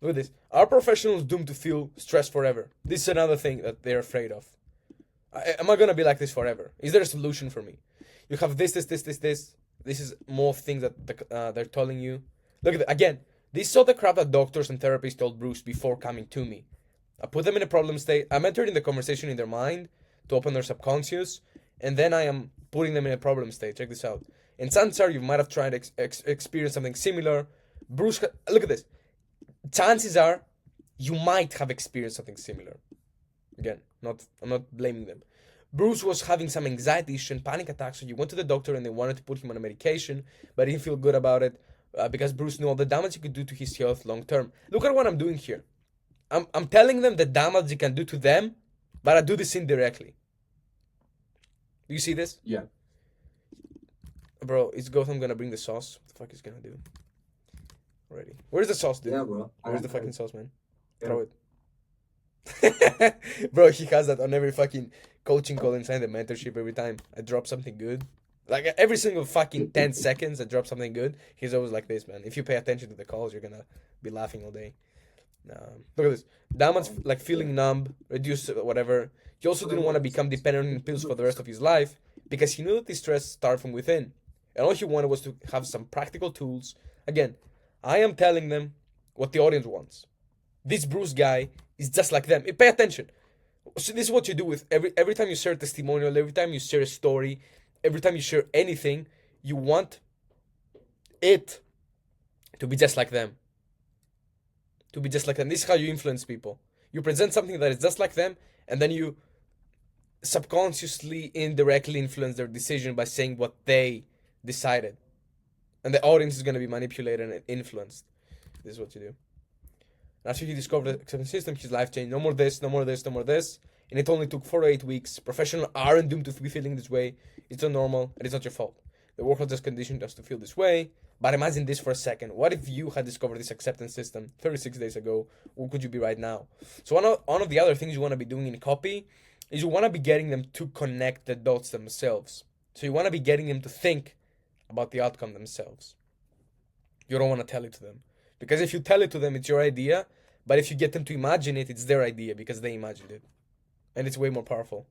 Look at this. Are professionals doomed to feel stressed forever? This is another thing that they're afraid of. Am I going to be like this forever? Is there a solution for me? You have this. This is more things that they're telling you. Look at that. Again, this is all the crap that doctors and therapists told Bruce before coming to me. I put them in a problem state. I'm entering the conversation in their mind to open their subconscious. And then I am putting them in a problem state. Check this out. And chances are you might have tried experience something similar. Bruce, look at this. Chances are you might have experienced something similar. Again, I'm not blaming them. Bruce was having some anxiety issue and panic attacks, so you went to the doctor and they wanted to put him on a medication, but he didn't feel good about it because Bruce knew all the damage he could do to his health long term. Look at what I'm doing here. I'm telling them the damage he can do to them, but I do this indirectly. Do you see this? Yeah. Bro, it's Gotham gonna bring the sauce. What the fuck is gonna do? Ready. Where's the sauce, dude? Yeah, bro. Where's the fucking sauce, man? Yeah. Throw it. Bro, he has that on every fucking coaching call inside the mentorship every time I drop something good. Like every single fucking 10 seconds I drop something good, he's always like this, man. If you pay attention to the calls, you're gonna be laughing all day. Look at this. Damage, like feeling numb, reduce whatever. He also didn't want to become dependent on pills for the rest of his life because he knew that this stress started from within. And all he wanted was to have some practical tools. Again, I am telling them what the audience wants. This Bruce guy is just like them. Pay attention. So this is what you do with every time you share a testimonial, every time you share a story, every time you share anything, you want it to be just like them. To be just like them. This is how you influence people. You present something that is just like them, and then you subconsciously, indirectly influence their decision by saying what they decided. And the audience is going to be manipulated and influenced. This is what you do. After he discovered the acceptance system, his life changed. No more this, no more this, no more this. And it only took 4 to 8 weeks. Professionals aren't doomed to be feeling this way. It's not normal, and it's not your fault. The world has just conditioned us to feel this way. But imagine this for a second. What if you had discovered this acceptance system 36 days ago? Where could you be right now? So one of the other things you want to be doing in copy is you want to be getting them to connect the dots themselves. So you want to be getting them to think about the outcome themselves. You don't want to tell it to them. Because if you tell it to them, it's your idea. But if you get them to imagine it, it's their idea because they imagined it. And it's way more powerful.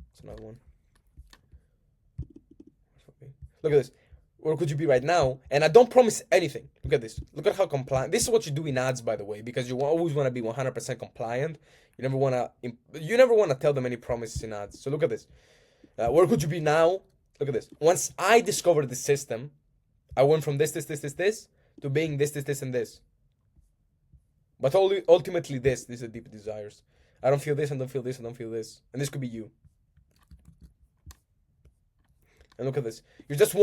That's another one. Look at this. Where could you be right now? And I don't promise anything. Look at this. Look at how compliant. This is what you do in ads, by the way, because you always want to be 100% compliant. You never want to tell them any promises in ads. So look at this. Where could you be now? Look at this. Once I discovered the system, I went from this to being this, and this. But ultimately these are deep desires. I don't feel this, I don't feel this, I don't feel this. And this could be you. And look at this. You're just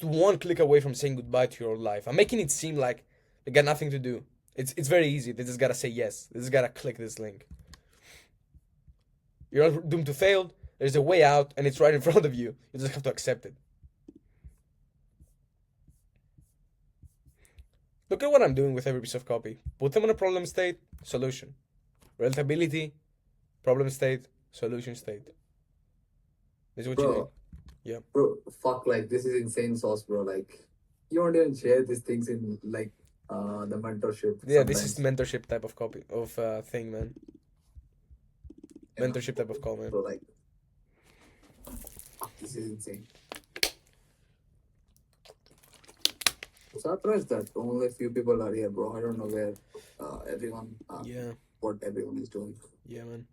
one click away from saying goodbye to your old life. I'm making it seem like they got nothing to do. It's very easy. They just gotta say yes. They just gotta click this link. You're not doomed to fail. There's a way out, and it's right in front of you. You just have to accept it. Look at what I'm doing with every piece of copy. Put them on a problem state, solution. Relatability, problem state, solution state. This is what you do. Yeah. Bro, fuck, like, this is insane sauce, bro. Like, you don't even share these things in, like, the mentorship. Yeah, sometimes. this is mentorship type of copy, of thing, man. Yeah. Mentorship type of call, man. Bro, like, this is insane. I'm surprised that only a few people are here, bro. I don't know where everyone, Yeah. what everyone is doing. Yeah, man.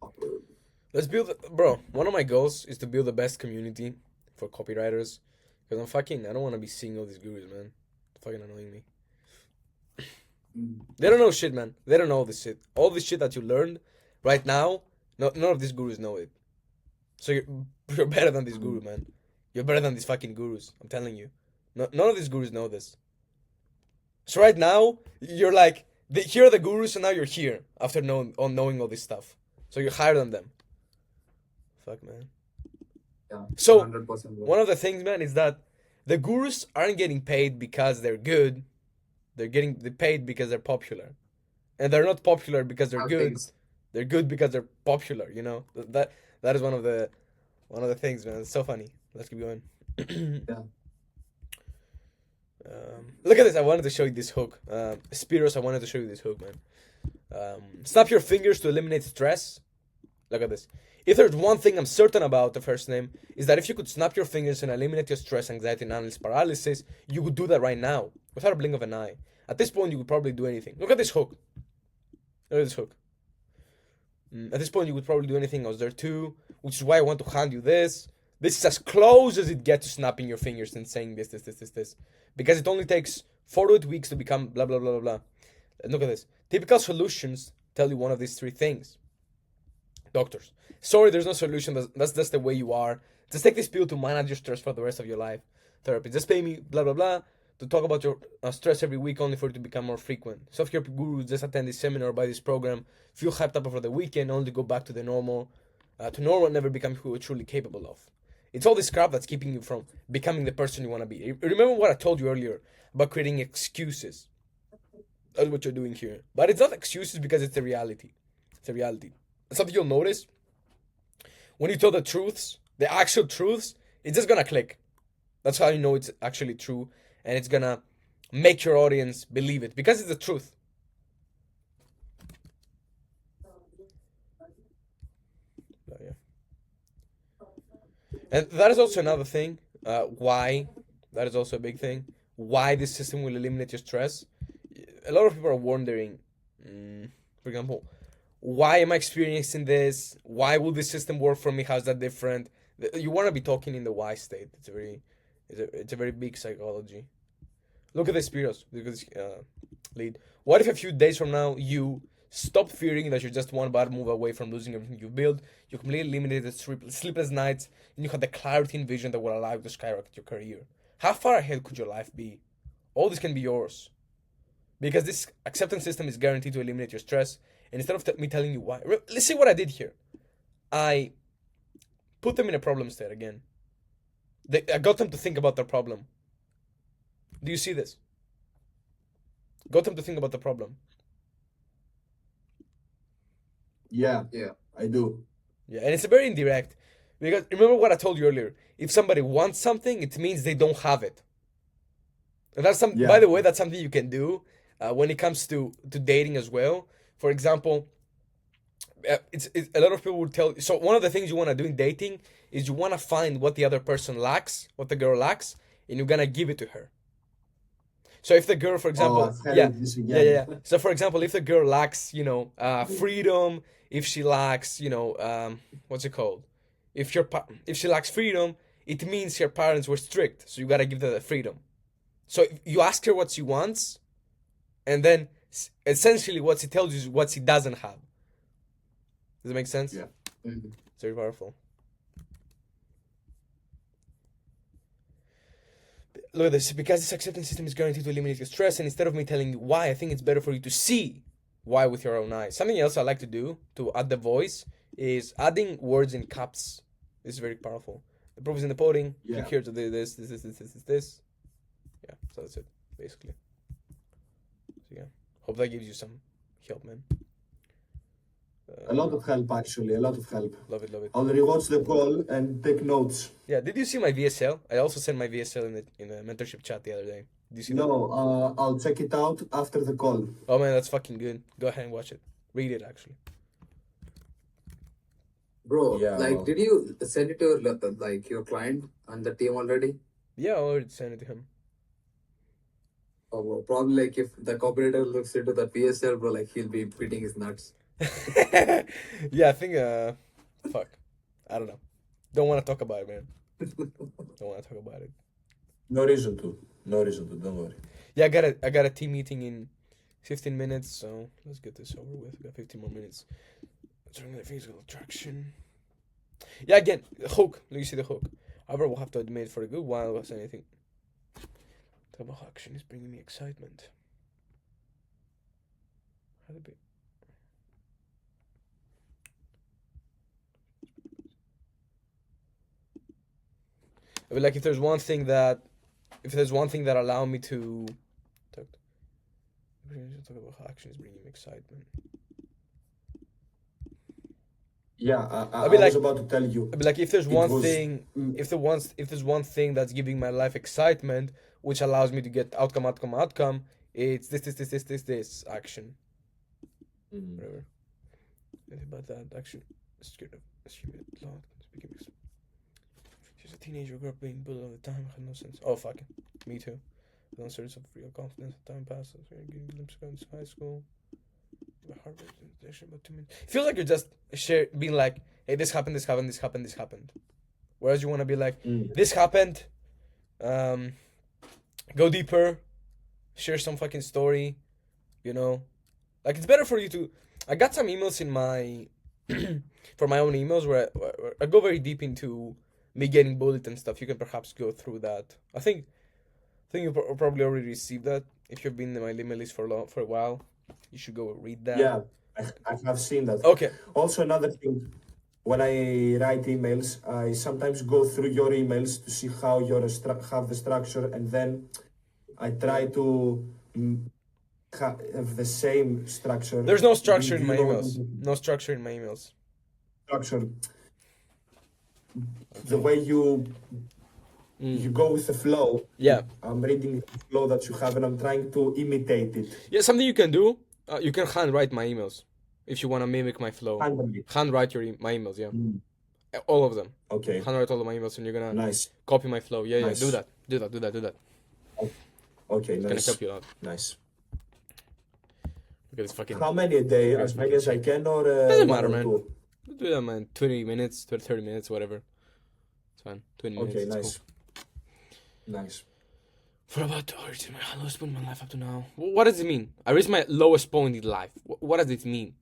Fuck, dude. Let's build, bro. One of my goals is to build the best community for copywriters. Because I don't want to be seeing all these gurus, man. It's fucking annoying me. They don't know shit, man. They don't know all this shit. All this shit that you learned right now, none of these gurus know it. So you're better than this guru, man. You're better than these fucking gurus. I'm telling you. None of these gurus know this. So right now, you're like, here are the gurus, and now you're here after knowing all this stuff. So you're higher than them. Fuck, man. Yeah, So 100%, bro. one of the things, man, is that the gurus aren't getting paid because they're good. They're getting paid because they're popular, and they're not popular because they're good. Things. They're good because they're popular. You know that is one of the things, man. It's so funny. Let's keep going. Yeah. Look at this. I wanted to show you this hook. Spiros, I wanted to show you this hook, man. Snap your fingers to eliminate stress. Look at this. If there's one thing I'm certain about, the first name, is that if you could snap your fingers and eliminate your stress, anxiety, and analysis paralysis, you would do that right now, without a blink of an eye. At this point, you could probably do anything. Look at this hook. Look at this hook. At this point, you would probably do anything. I was there too, which is why I want to hand you this. This is as close as it gets to snapping your fingers and saying this. Because it only takes 4 to 8 weeks to become blah, blah, blah, blah, blah. And look at this. Typical solutions tell you one of these 3 things. Doctors. Sorry, there's no solution. That's the way you are. Just take this pill to manage your stress for the rest of your life. Therapy. Just pay me, blah, blah, blah, to talk about your stress every week only for it to become more frequent. Self-care gurus just attend this seminar or buy this program, feel hyped up over the weekend, only to go back to the normal, and never become who you're truly capable of. It's all this crap that's keeping you from becoming the person you want to be. Remember what I told you earlier about creating excuses? That's what you're doing here. But it's not excuses because it's a reality. It's a reality. Something you'll notice, when you tell the truths, the actual truths, it's just gonna click. That's how you know it's actually true, and it's gonna make your audience believe it because it's the truth. Oh, yeah. And that is also another thing. Why? That is also a big thing. Why this system will eliminate your stress. A lot of people are wondering, for example, why am I experiencing this? Why will this system work for me? How's that different? You want to be talking in the why state. It's a very big psychology. Look at this, Spiros. Look at this lead. What if a few days from now you stop fearing that you're just one bad move away from losing everything you've built? You completely eliminated sleepless nights, and you had the clarity and vision that will allow you to skyrocket your career. How far ahead could your life be? All this can be yours. Because this acceptance system is guaranteed to eliminate your stress. And instead of me telling you why, let's see what I did here. I put them in a problem state again. I got them to think about their problem. Do you see this? Got them to think about the problem. Yeah, I do. Yeah, and it's very indirect. Because remember what I told you earlier. If somebody wants something, it means they don't have it. And that's by the way, that's something you can do when it comes to dating as well. For example, it's a lot of people will tell. So one of the things you want to do in dating is you want to find what the other person lacks, what the girl lacks, and you're gonna give it to her. So if the girl, for example, So for example, if the girl lacks, freedom, if she lacks, what's it called? If she lacks freedom, it means her parents were strict, so you gotta give her the freedom. So you ask her what she wants, and then essentially what she tells you is what she doesn't have. Does it make sense? Yeah. It's very powerful. Look at this. Because this acceptance system is guaranteed to eliminate your stress, and instead of me telling you why, I think it's better for you to see why with your own eyes. Something else I like to do to add the voice is adding words in caps. This is very powerful. The proof is in the pudding. Click here to do this. Yeah, so that's it, basically. So yeah, hope that gives you some help, man. A lot of help, actually. A lot of help. Love it. I'll rewatch the call and take notes. Yeah, did you see my VSL? I also sent my VSL in the mentorship chat the other day. Did you see that? No, I'll check it out after the call. Oh man, that's fucking good. Go ahead and watch it. Read it, actually. Bro, did you send it to your client and the team already? Yeah, I already sent it to him. Oh, bro, probably if the copywriter looks into the PSL, bro, he'll be beating his nuts. Yeah, I think fuck. I don't know. Don't want to talk about it, man. Don't want to talk about it. No reason to. Don't worry. Yeah, I got a team meeting in 15 minutes, so let's get this over with. We got 15 more minutes. Turning the physical attraction. Yeah, again, the hook. Let you see the hook. However, we'll have to admit for a good while was anything. Talk about action is bringing me excitement. How to be. I mean, if there's one thing that allow me to talk about how action is bringing me excitement. Yeah, I was about to tell you. If there's one thing that's giving my life excitement, which allows me to get outcome, it's this action. Whatever. Anything about that action. Scared of speaking. She's a teenager, grew up being bullied all the time, had no sense. Oh, fuck it. Me too. No sense of real confidence. Time passes. We're getting a glimpse of high school. The heart rate about 2 minutes. It feels like you're just being like, hey, this happened. Whereas you want to be like, this happened, go deeper, share some fucking story, you know. Like, it's better for you to... I got some emails in my... for my own emails where I go very deep into me getting bullied and stuff. You can perhaps go through that. I think you probably already received that. If you've been in my email list for a while, you should go read that. Yeah, I have seen that. Okay. Also, another thing, when I write emails, I sometimes go through your emails to see how have the structure, and then I try to have the same structure. There's no structure in my emails. No structure in my emails. Structure. Okay. The way you go with the flow. Yeah. I'm reading the flow that you have, and I'm trying to imitate it. Yeah, something you can do. You can handwrite my emails if you want to mimic my flow. Handwrite my emails, yeah. All of them. Okay. Handwrite all of my emails, and you're gonna copy my flow. Yeah, nice. Yeah. Do that. Okay, it's nice. Gonna help you out. Nice. Look at this fucking... How many a day? As many as I can, or... Doesn't matter, man. Do that, man. 20 minutes, 30 minutes, whatever. It's fine. 20 minutes. Okay, nice. Cool. Nice. For about I reached my lowest point in my life up to now. What does it mean? I reached my lowest point in life. What does it mean?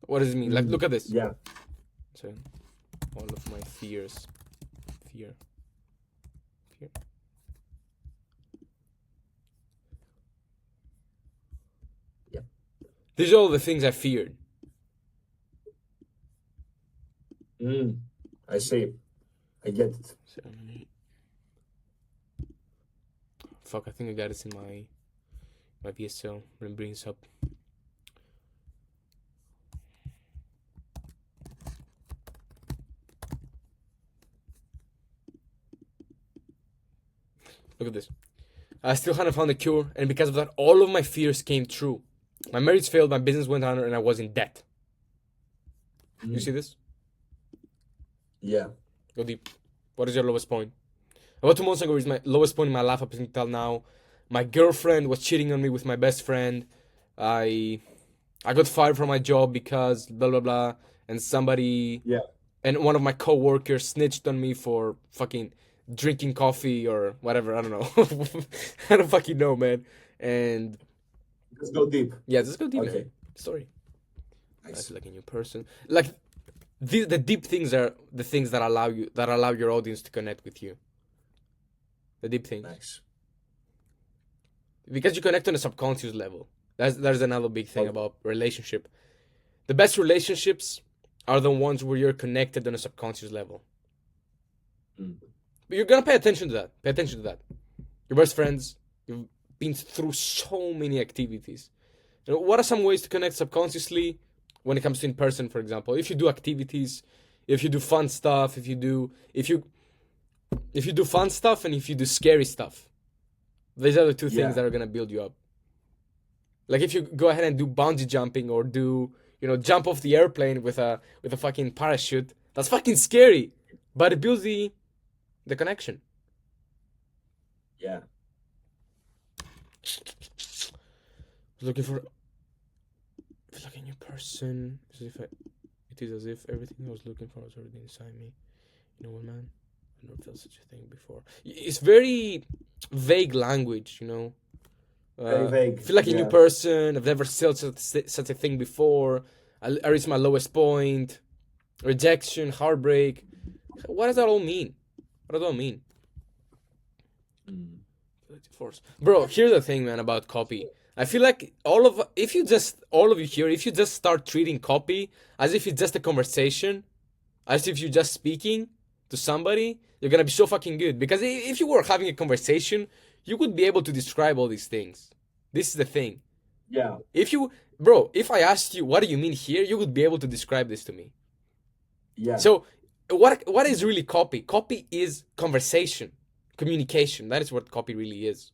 What does it mean? Like, look at this. Yeah. So, all of my fears. Fear. Yeah. These are all the things I feared. I see. I get it. Fuck, I think I got it in my VSL. Let me bring this up. Look at this. I still hadn't found a cure, and because of that, all of my fears came true. My marriage failed, my business went under, and I was in debt. You see this? Yeah. Go deep. What is your lowest point? About 2 months ago is my lowest point in my life up until now. My girlfriend was cheating on me with my best friend. I got fired from my job because blah blah blah, and somebody and one of my co-workers snitched on me for fucking drinking coffee or whatever. I don't know. I don't fucking know, man. And let's go deep. Yeah, let's go deep. Okay. Man. Story. Nice. I feel like a new person. Like the deep things are the things that allow your audience to connect with you. The deep things. Nice. Because you connect on a subconscious level. There's another big thing about relationship. The best relationships are the ones where you're connected on a subconscious level. But you're gonna pay attention to that. Pay attention to that. Your best friends, you've been through so many activities. You know, what are some ways to connect subconsciously when it comes to in person, for example? If you do activities, if you do fun stuff, if you do fun stuff and if you do scary stuff. These are the two things that are gonna build you up. Like if you go ahead and do bungee jumping or do, jump off the airplane with a fucking parachute, that's fucking scary. But it builds the connection. Yeah. Looking for like a new person. It is as if everything I was looking for was already inside me. You know what, man? I never felt such a thing before. It's very vague language, Very vague. I feel like a new person. I've never felt such a thing before. I reached my lowest point. Rejection, heartbreak. What does that all mean? What does that all mean? Bro, here's the thing, man, about copy. I feel like all of you here, if you just start treating copy as if it's just a conversation, as if you're just speaking to somebody, you're gonna be so fucking good. Because if you were having a conversation, you would be able to describe all these things. This is the thing. Yeah. If I asked you, what do you mean here? You would be able to describe this to me. Yeah. So what is really copy? Copy is conversation, communication. That is what copy really is.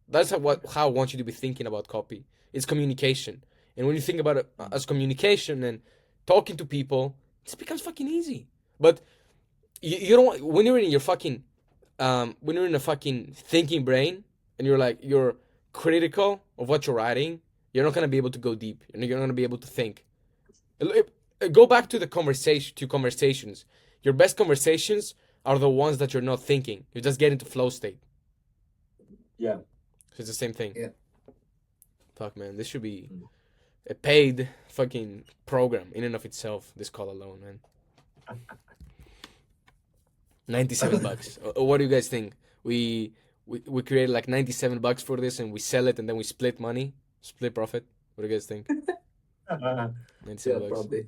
That's how I want you to be thinking about copy. It's communication. And when you think about it as communication and talking to people, it becomes fucking easy. But you don't, when you're in your fucking when you're in a fucking thinking brain and you're critical of what you're writing, you're not gonna be able to go deep. You're not gonna be able to think. Go back to conversations. Your best conversations are the ones that you're not thinking. You just get into flow state. Yeah. So it's the same thing. Yeah. Fuck, man. This should be a paid fucking program in and of itself. This call alone, man. $97. What do you guys think? We created like $97 for this, and we sell it, and then we split money, split profit. What do you guys think? 97 bucks. Probably.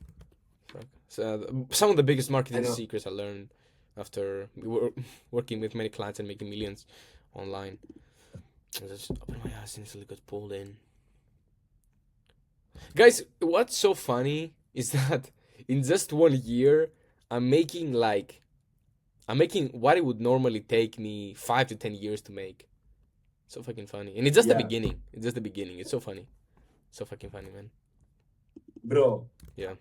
So some of the biggest marketing secrets I learned after working with many clients and making millions online. I just open my eyes and it got pulled in. Guys, what's so funny is that in just 1 year, I'm making what it would normally take me 5 to 10 years to make. So fucking funny. And it's just the beginning. It's just the beginning. It's so funny. So fucking funny, man. Bro. Yeah.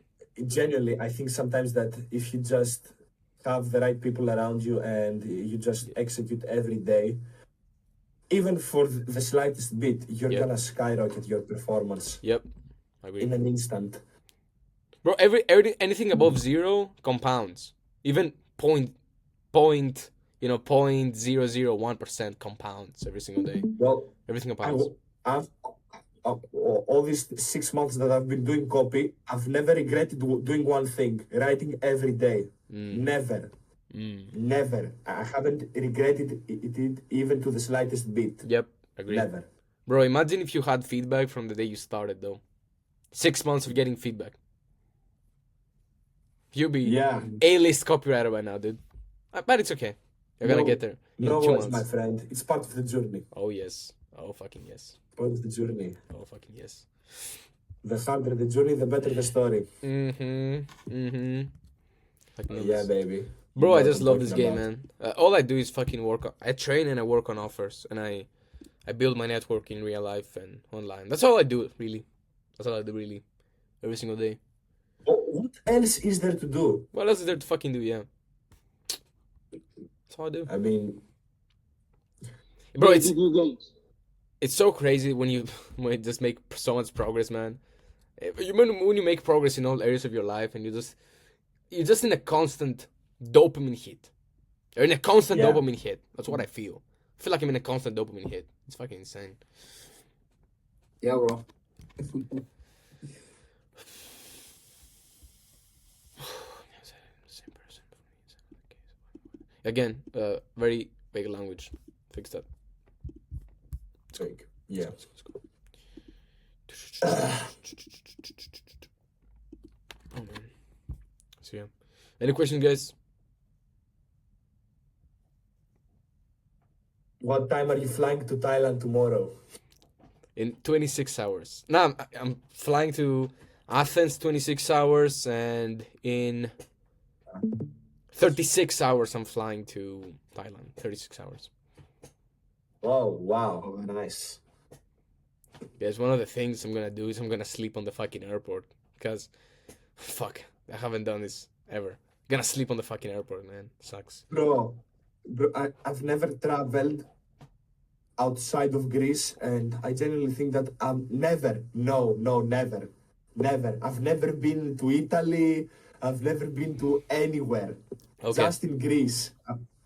Genuinely, I think sometimes that if you just have the right people around you and you just execute every day, even for the slightest bit, you're gonna skyrocket your performance. Yep. I agree. In an instant. Bro, anything above 0 compounds. Even 0.001% compounds every single day. Well, everything compounds. All these 6 months that I've been doing copy, I've never regretted doing one thing: writing every day. Never. Never. I haven't regretted it even to the slightest bit. Yep, agree. Never. Bro, imagine if you had feedback from the day you started, though. 6 months of getting feedback. You'll be A-list copywriter by now, dude. But it's okay. You're gonna get there. No worries, my friend. It's part of the journey. Oh, yes. Oh, fucking yes. Part of the journey. Oh, fucking yes. The harder the journey, the better the story. Yeah, baby. Bro, I just love this game, man. All I do is fucking work. I train and I work on offers, and I build my network in real life and online. That's all I do, really. That's all I do, really. Every single day. What else is there to do? What else is there to fucking do, yeah. That's all I do. I mean... Bro, it's so crazy when you just make so much progress, man. When you make progress in all areas of your life and you're just in a constant dopamine hit. You're in a constant dopamine hit. That's what I feel. I feel like I'm in a constant dopamine hit. It's fucking insane. Yeah, bro. Again, very vague language. Fix that. Fake. Yeah. Let's go. Oh man. So yeah. Any questions, guys? What time are you flying to Thailand tomorrow? In 26 hours. No, I'm flying to Athens 26 hours, and in 36 hours I'm flying to Thailand. 36 hours. Oh, wow. Nice. Guys, one of the things I'm gonna do is I'm gonna sleep on the fucking airport. Because, fuck, I haven't done this ever. Gonna sleep on the fucking airport, man. Sucks. Bro, I've never traveled outside of Greece, and I genuinely think that never. I've never been to Italy. I've never been to anywhere. Okay. Just in Greece.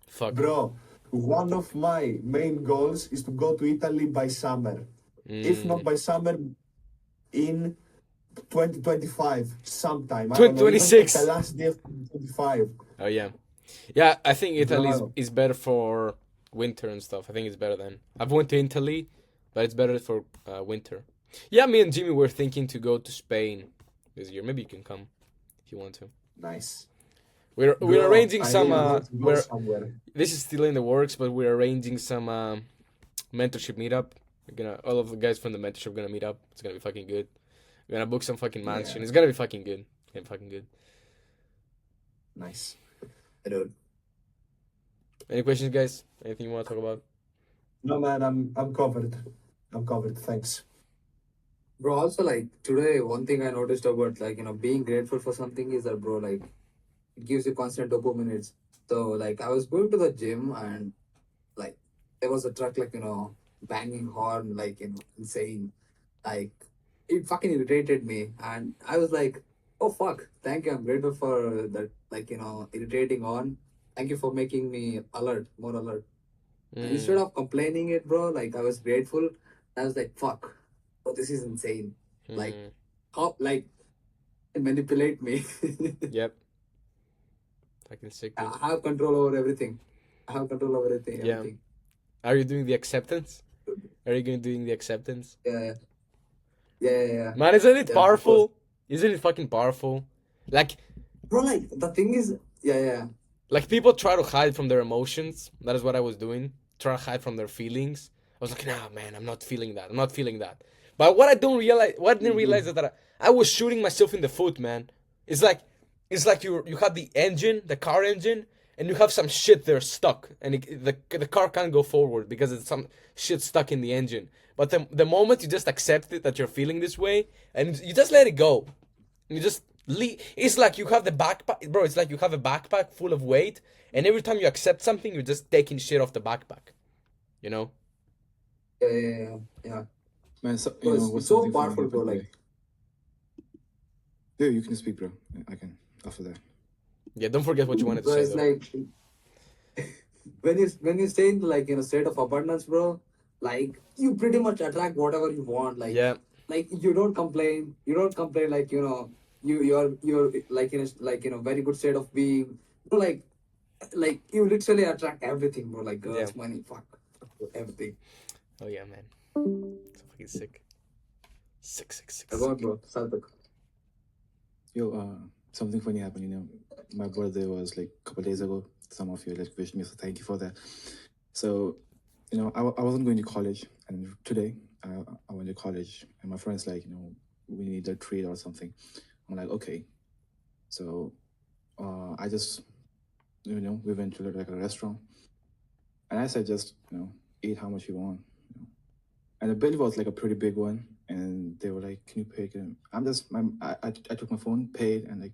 Fuck. Bro, one of my main goals is to go to Italy by summer. If not by summer, in 2025, sometime. 2026. The last day of 2025. Oh, yeah. Yeah, I think Italy is better for winter and stuff. I think it's better then. I've went to Italy, but it's better for winter. Yeah, me and Jimmy were thinking to go to Spain this year. Maybe you can come if you want to. Nice. We're arranging some. This is still in the works, but we're arranging some mentorship meetup. All of the guys from the mentorship are gonna meet up. It's gonna be fucking good. We're gonna book some fucking mansion. Yeah. It's gonna be fucking good. It's gonna be fucking good. Nice. Dude. Any questions, guys? Anything you want to talk about? No, man. I'm covered. Thanks. Bro, also like today, one thing I noticed about being grateful for something is that, bro, like it gives you constant dopamine hits. So like I was going to the gym and like there was a truck banging horn insane. Like it fucking irritated me, and I was like, Oh fuck! Thank you. I'm grateful for that. Like irritating on. Thank you for making me alert, more alert. Instead of complaining it, bro, like I was grateful. I was like, fuck, oh, this is insane. Like, how, like, manipulate me. Yep. Fucking sick. Dude. I have control over everything. I have control over everything. Yeah. Are you doing the acceptance? Are you going doing the acceptance? Yeah. Man, isn't it powerful? Isn't it fucking powerful? Like, bro, like the thing is, yeah. Like people try to hide from their emotions. That is what I was doing. Try to hide from their feelings. I was like, nah, man, I'm not feeling that. I'm not feeling that. But what I didn't realize is that I was shooting myself in the foot, man. It's like you have the engine, the car engine, and you have some shit there stuck, and the car can't go forward because it's some shit stuck in the engine. But the moment you just accept it that you're feeling this way, and you just let it go, and you just it's like you have the backpack, bro. It's like you have a backpack full of weight, and every time you accept something, you're just taking shit off the backpack. You know? Yeah. Man, it's so powerful, bro. Like, yeah, you can speak, bro. I can after that. Yeah, don't forget what you wanted to say. It's like when you stay in like in a state of abundance, bro. Like you pretty much attract whatever you want. Like like you don't complain. You don't complain. Like you're like in a very good state of being. Bro, like you literally attract everything, bro. Like girls, money, fuck, everything. Oh yeah, man. So fucking sick. Sick. Bro, Yo, something funny happened. You know, my birthday was like a couple days ago. Some of you like wished me, so thank you for that. So, you know, I wasn't going to college, and today I went to college, and my friends like, you know, we need a treat or something. I'm like, okay. So, I just, you know, we went to like a restaurant, and I said, just, you know, eat how much you want. You know? And the bill was like a pretty big one, and they were like, can you pay? I took my phone, paid, and like,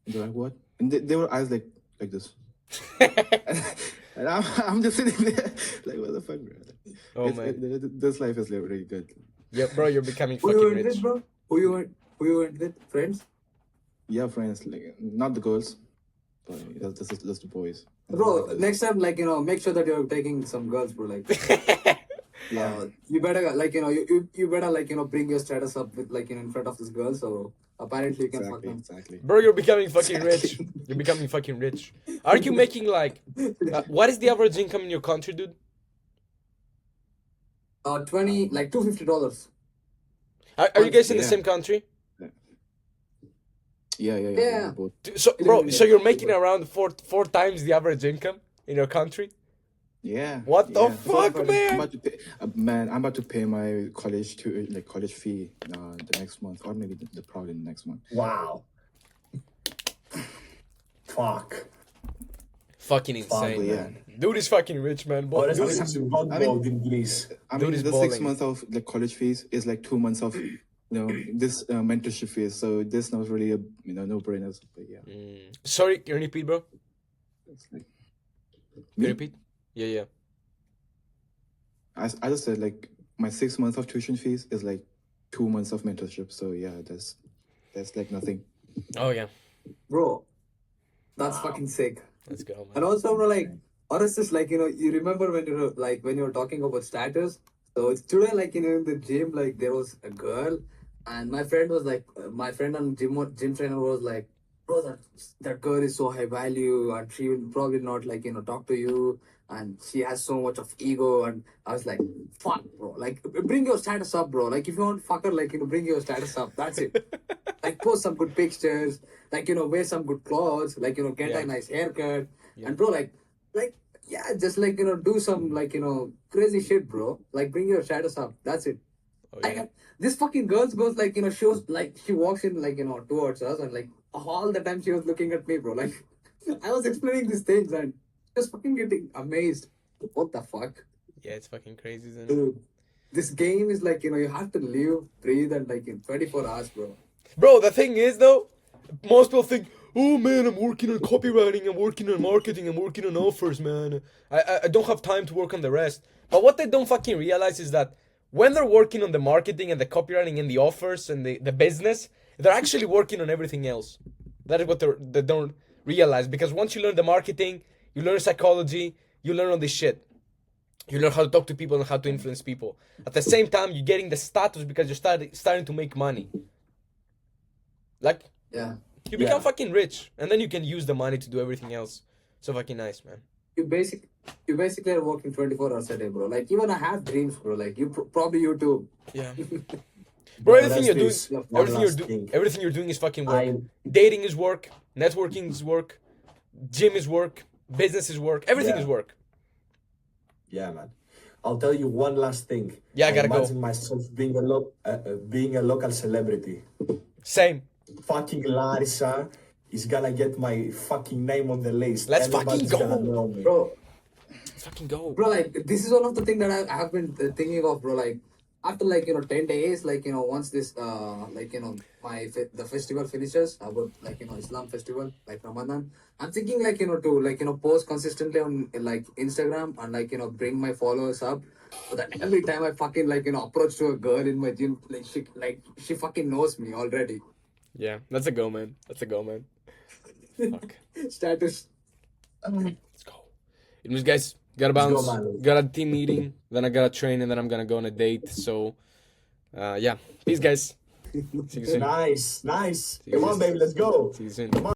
and they're like, what? And they were eyes like this. And I'm just sitting there like, what the fuck, bro? Oh man, this life is really good. Yeah, bro, you're becoming fucking rich. With, bro? Who you went with? Friends? Yeah, friends. Like not the girls, but that's the boys. Bro, next time, like make sure that you're taking some girls, bro. Like, yeah, you better like you better like bring your status up with like in front of this girl. So apparently you can fuck them. Exactly. Bro, you're becoming fucking rich. You're becoming fucking rich. Are you making like what is the average income in your country, dude? $250. Are you guys in the same country? Yeah. So, bro, so you're making around four times the average income in your country? Yeah. What the fuck, man? I'm about to pay my college fee the next month, or maybe probably the next month. Wow. Fuck. Fucking insane, yeah. man. Dude is fucking rich, man. Dude is in Greece. I mean, the 6 months of the college fees is like 2 months of this mentorship fees. So this not really a no brainers. But yeah. Sorry, can you repeat, bro? Like, can you repeat? Yeah. I just said like my 6 months of tuition fees is like 2 months of mentorship. So yeah, that's like nothing. Oh yeah, Bro, that's fucking sick. let's go, man. And also, bro, like, or it's just like you remember when you were talking about status. So it's today, like in the gym, like there was a girl, and my friend was like, my friend and gym trainer was like, bro, that girl is so high value, and she will probably not like talk to you, and she has so much of ego. And I was like, fuck, bro, like bring your status up, bro. Like if you want to fuck her, like bring your status up. That's it. Like post some good pictures, like wear some good clothes, like get a nice haircut, and bro, like yeah, just like do some like crazy shit, bro. Like bring your status up. That's it. Oh, yeah. Like this fucking girl goes like shows like she walks in like towards us, and like all the time she was looking at me, bro. Like I was explaining these things and just fucking getting amazed. What the fuck? Yeah, it's fucking crazy, isn't it? Dude, this game is like you have to live, breathe, and like in 24 hours, bro. Bro, the thing is though, most people think, oh man, I'm working on copywriting, I'm working on marketing, I'm working on offers, man. I don't have time to work on the rest. But what they don't fucking realize is that when they're working on the marketing and the copywriting and the offers and the business, they're actually working on everything else. That is what they don't realize, because once you learn the marketing, you learn psychology, you learn all this shit. You learn how to talk to people and how to influence people. At the same time, you're getting the status because you're starting to make money. Like, Yeah. you become fucking rich, and then you can use the money to do everything else. So fucking nice, man. You basically are working 24 hours a day, bro. Like, even I have dreams, bro. Like, probably you too. Yeah. Bro, everything you're doing, That's this. everything you're doing is fucking work. Dating is work. Networking is work. Gym is work. Business is work. Everything is work. Yeah, man. I'll tell you one last thing. Yeah, I gotta go. Imagine myself being a local celebrity. Same. Fucking Larissa is gonna get my fucking name on the list. Let's Everybody's fucking go. gonna know me. Bro, Let's fucking go. Bro, like, this is one of the things that I have been thinking of, bro. Like, after, like, 10 days, like, once this, the festival finishes, about, like, Islam festival, like Ramadan, I'm thinking, like, to, like, post consistently on, like, Instagram and, like, bring my followers up. So that every time I fucking, like, approach to a girl in my gym, she fucking knows me already. Yeah, that's a go, man. That's a go, man. Fuck. Status. Let's go. Anyways, guys, gotta bounce. Let's go, man. Got a team meeting. Then I gotta train, and then I'm gonna go on a date. So, yeah. Peace, guys. See you soon. Nice. See you Come on, soon. baby, let's go. See you soon. Come on.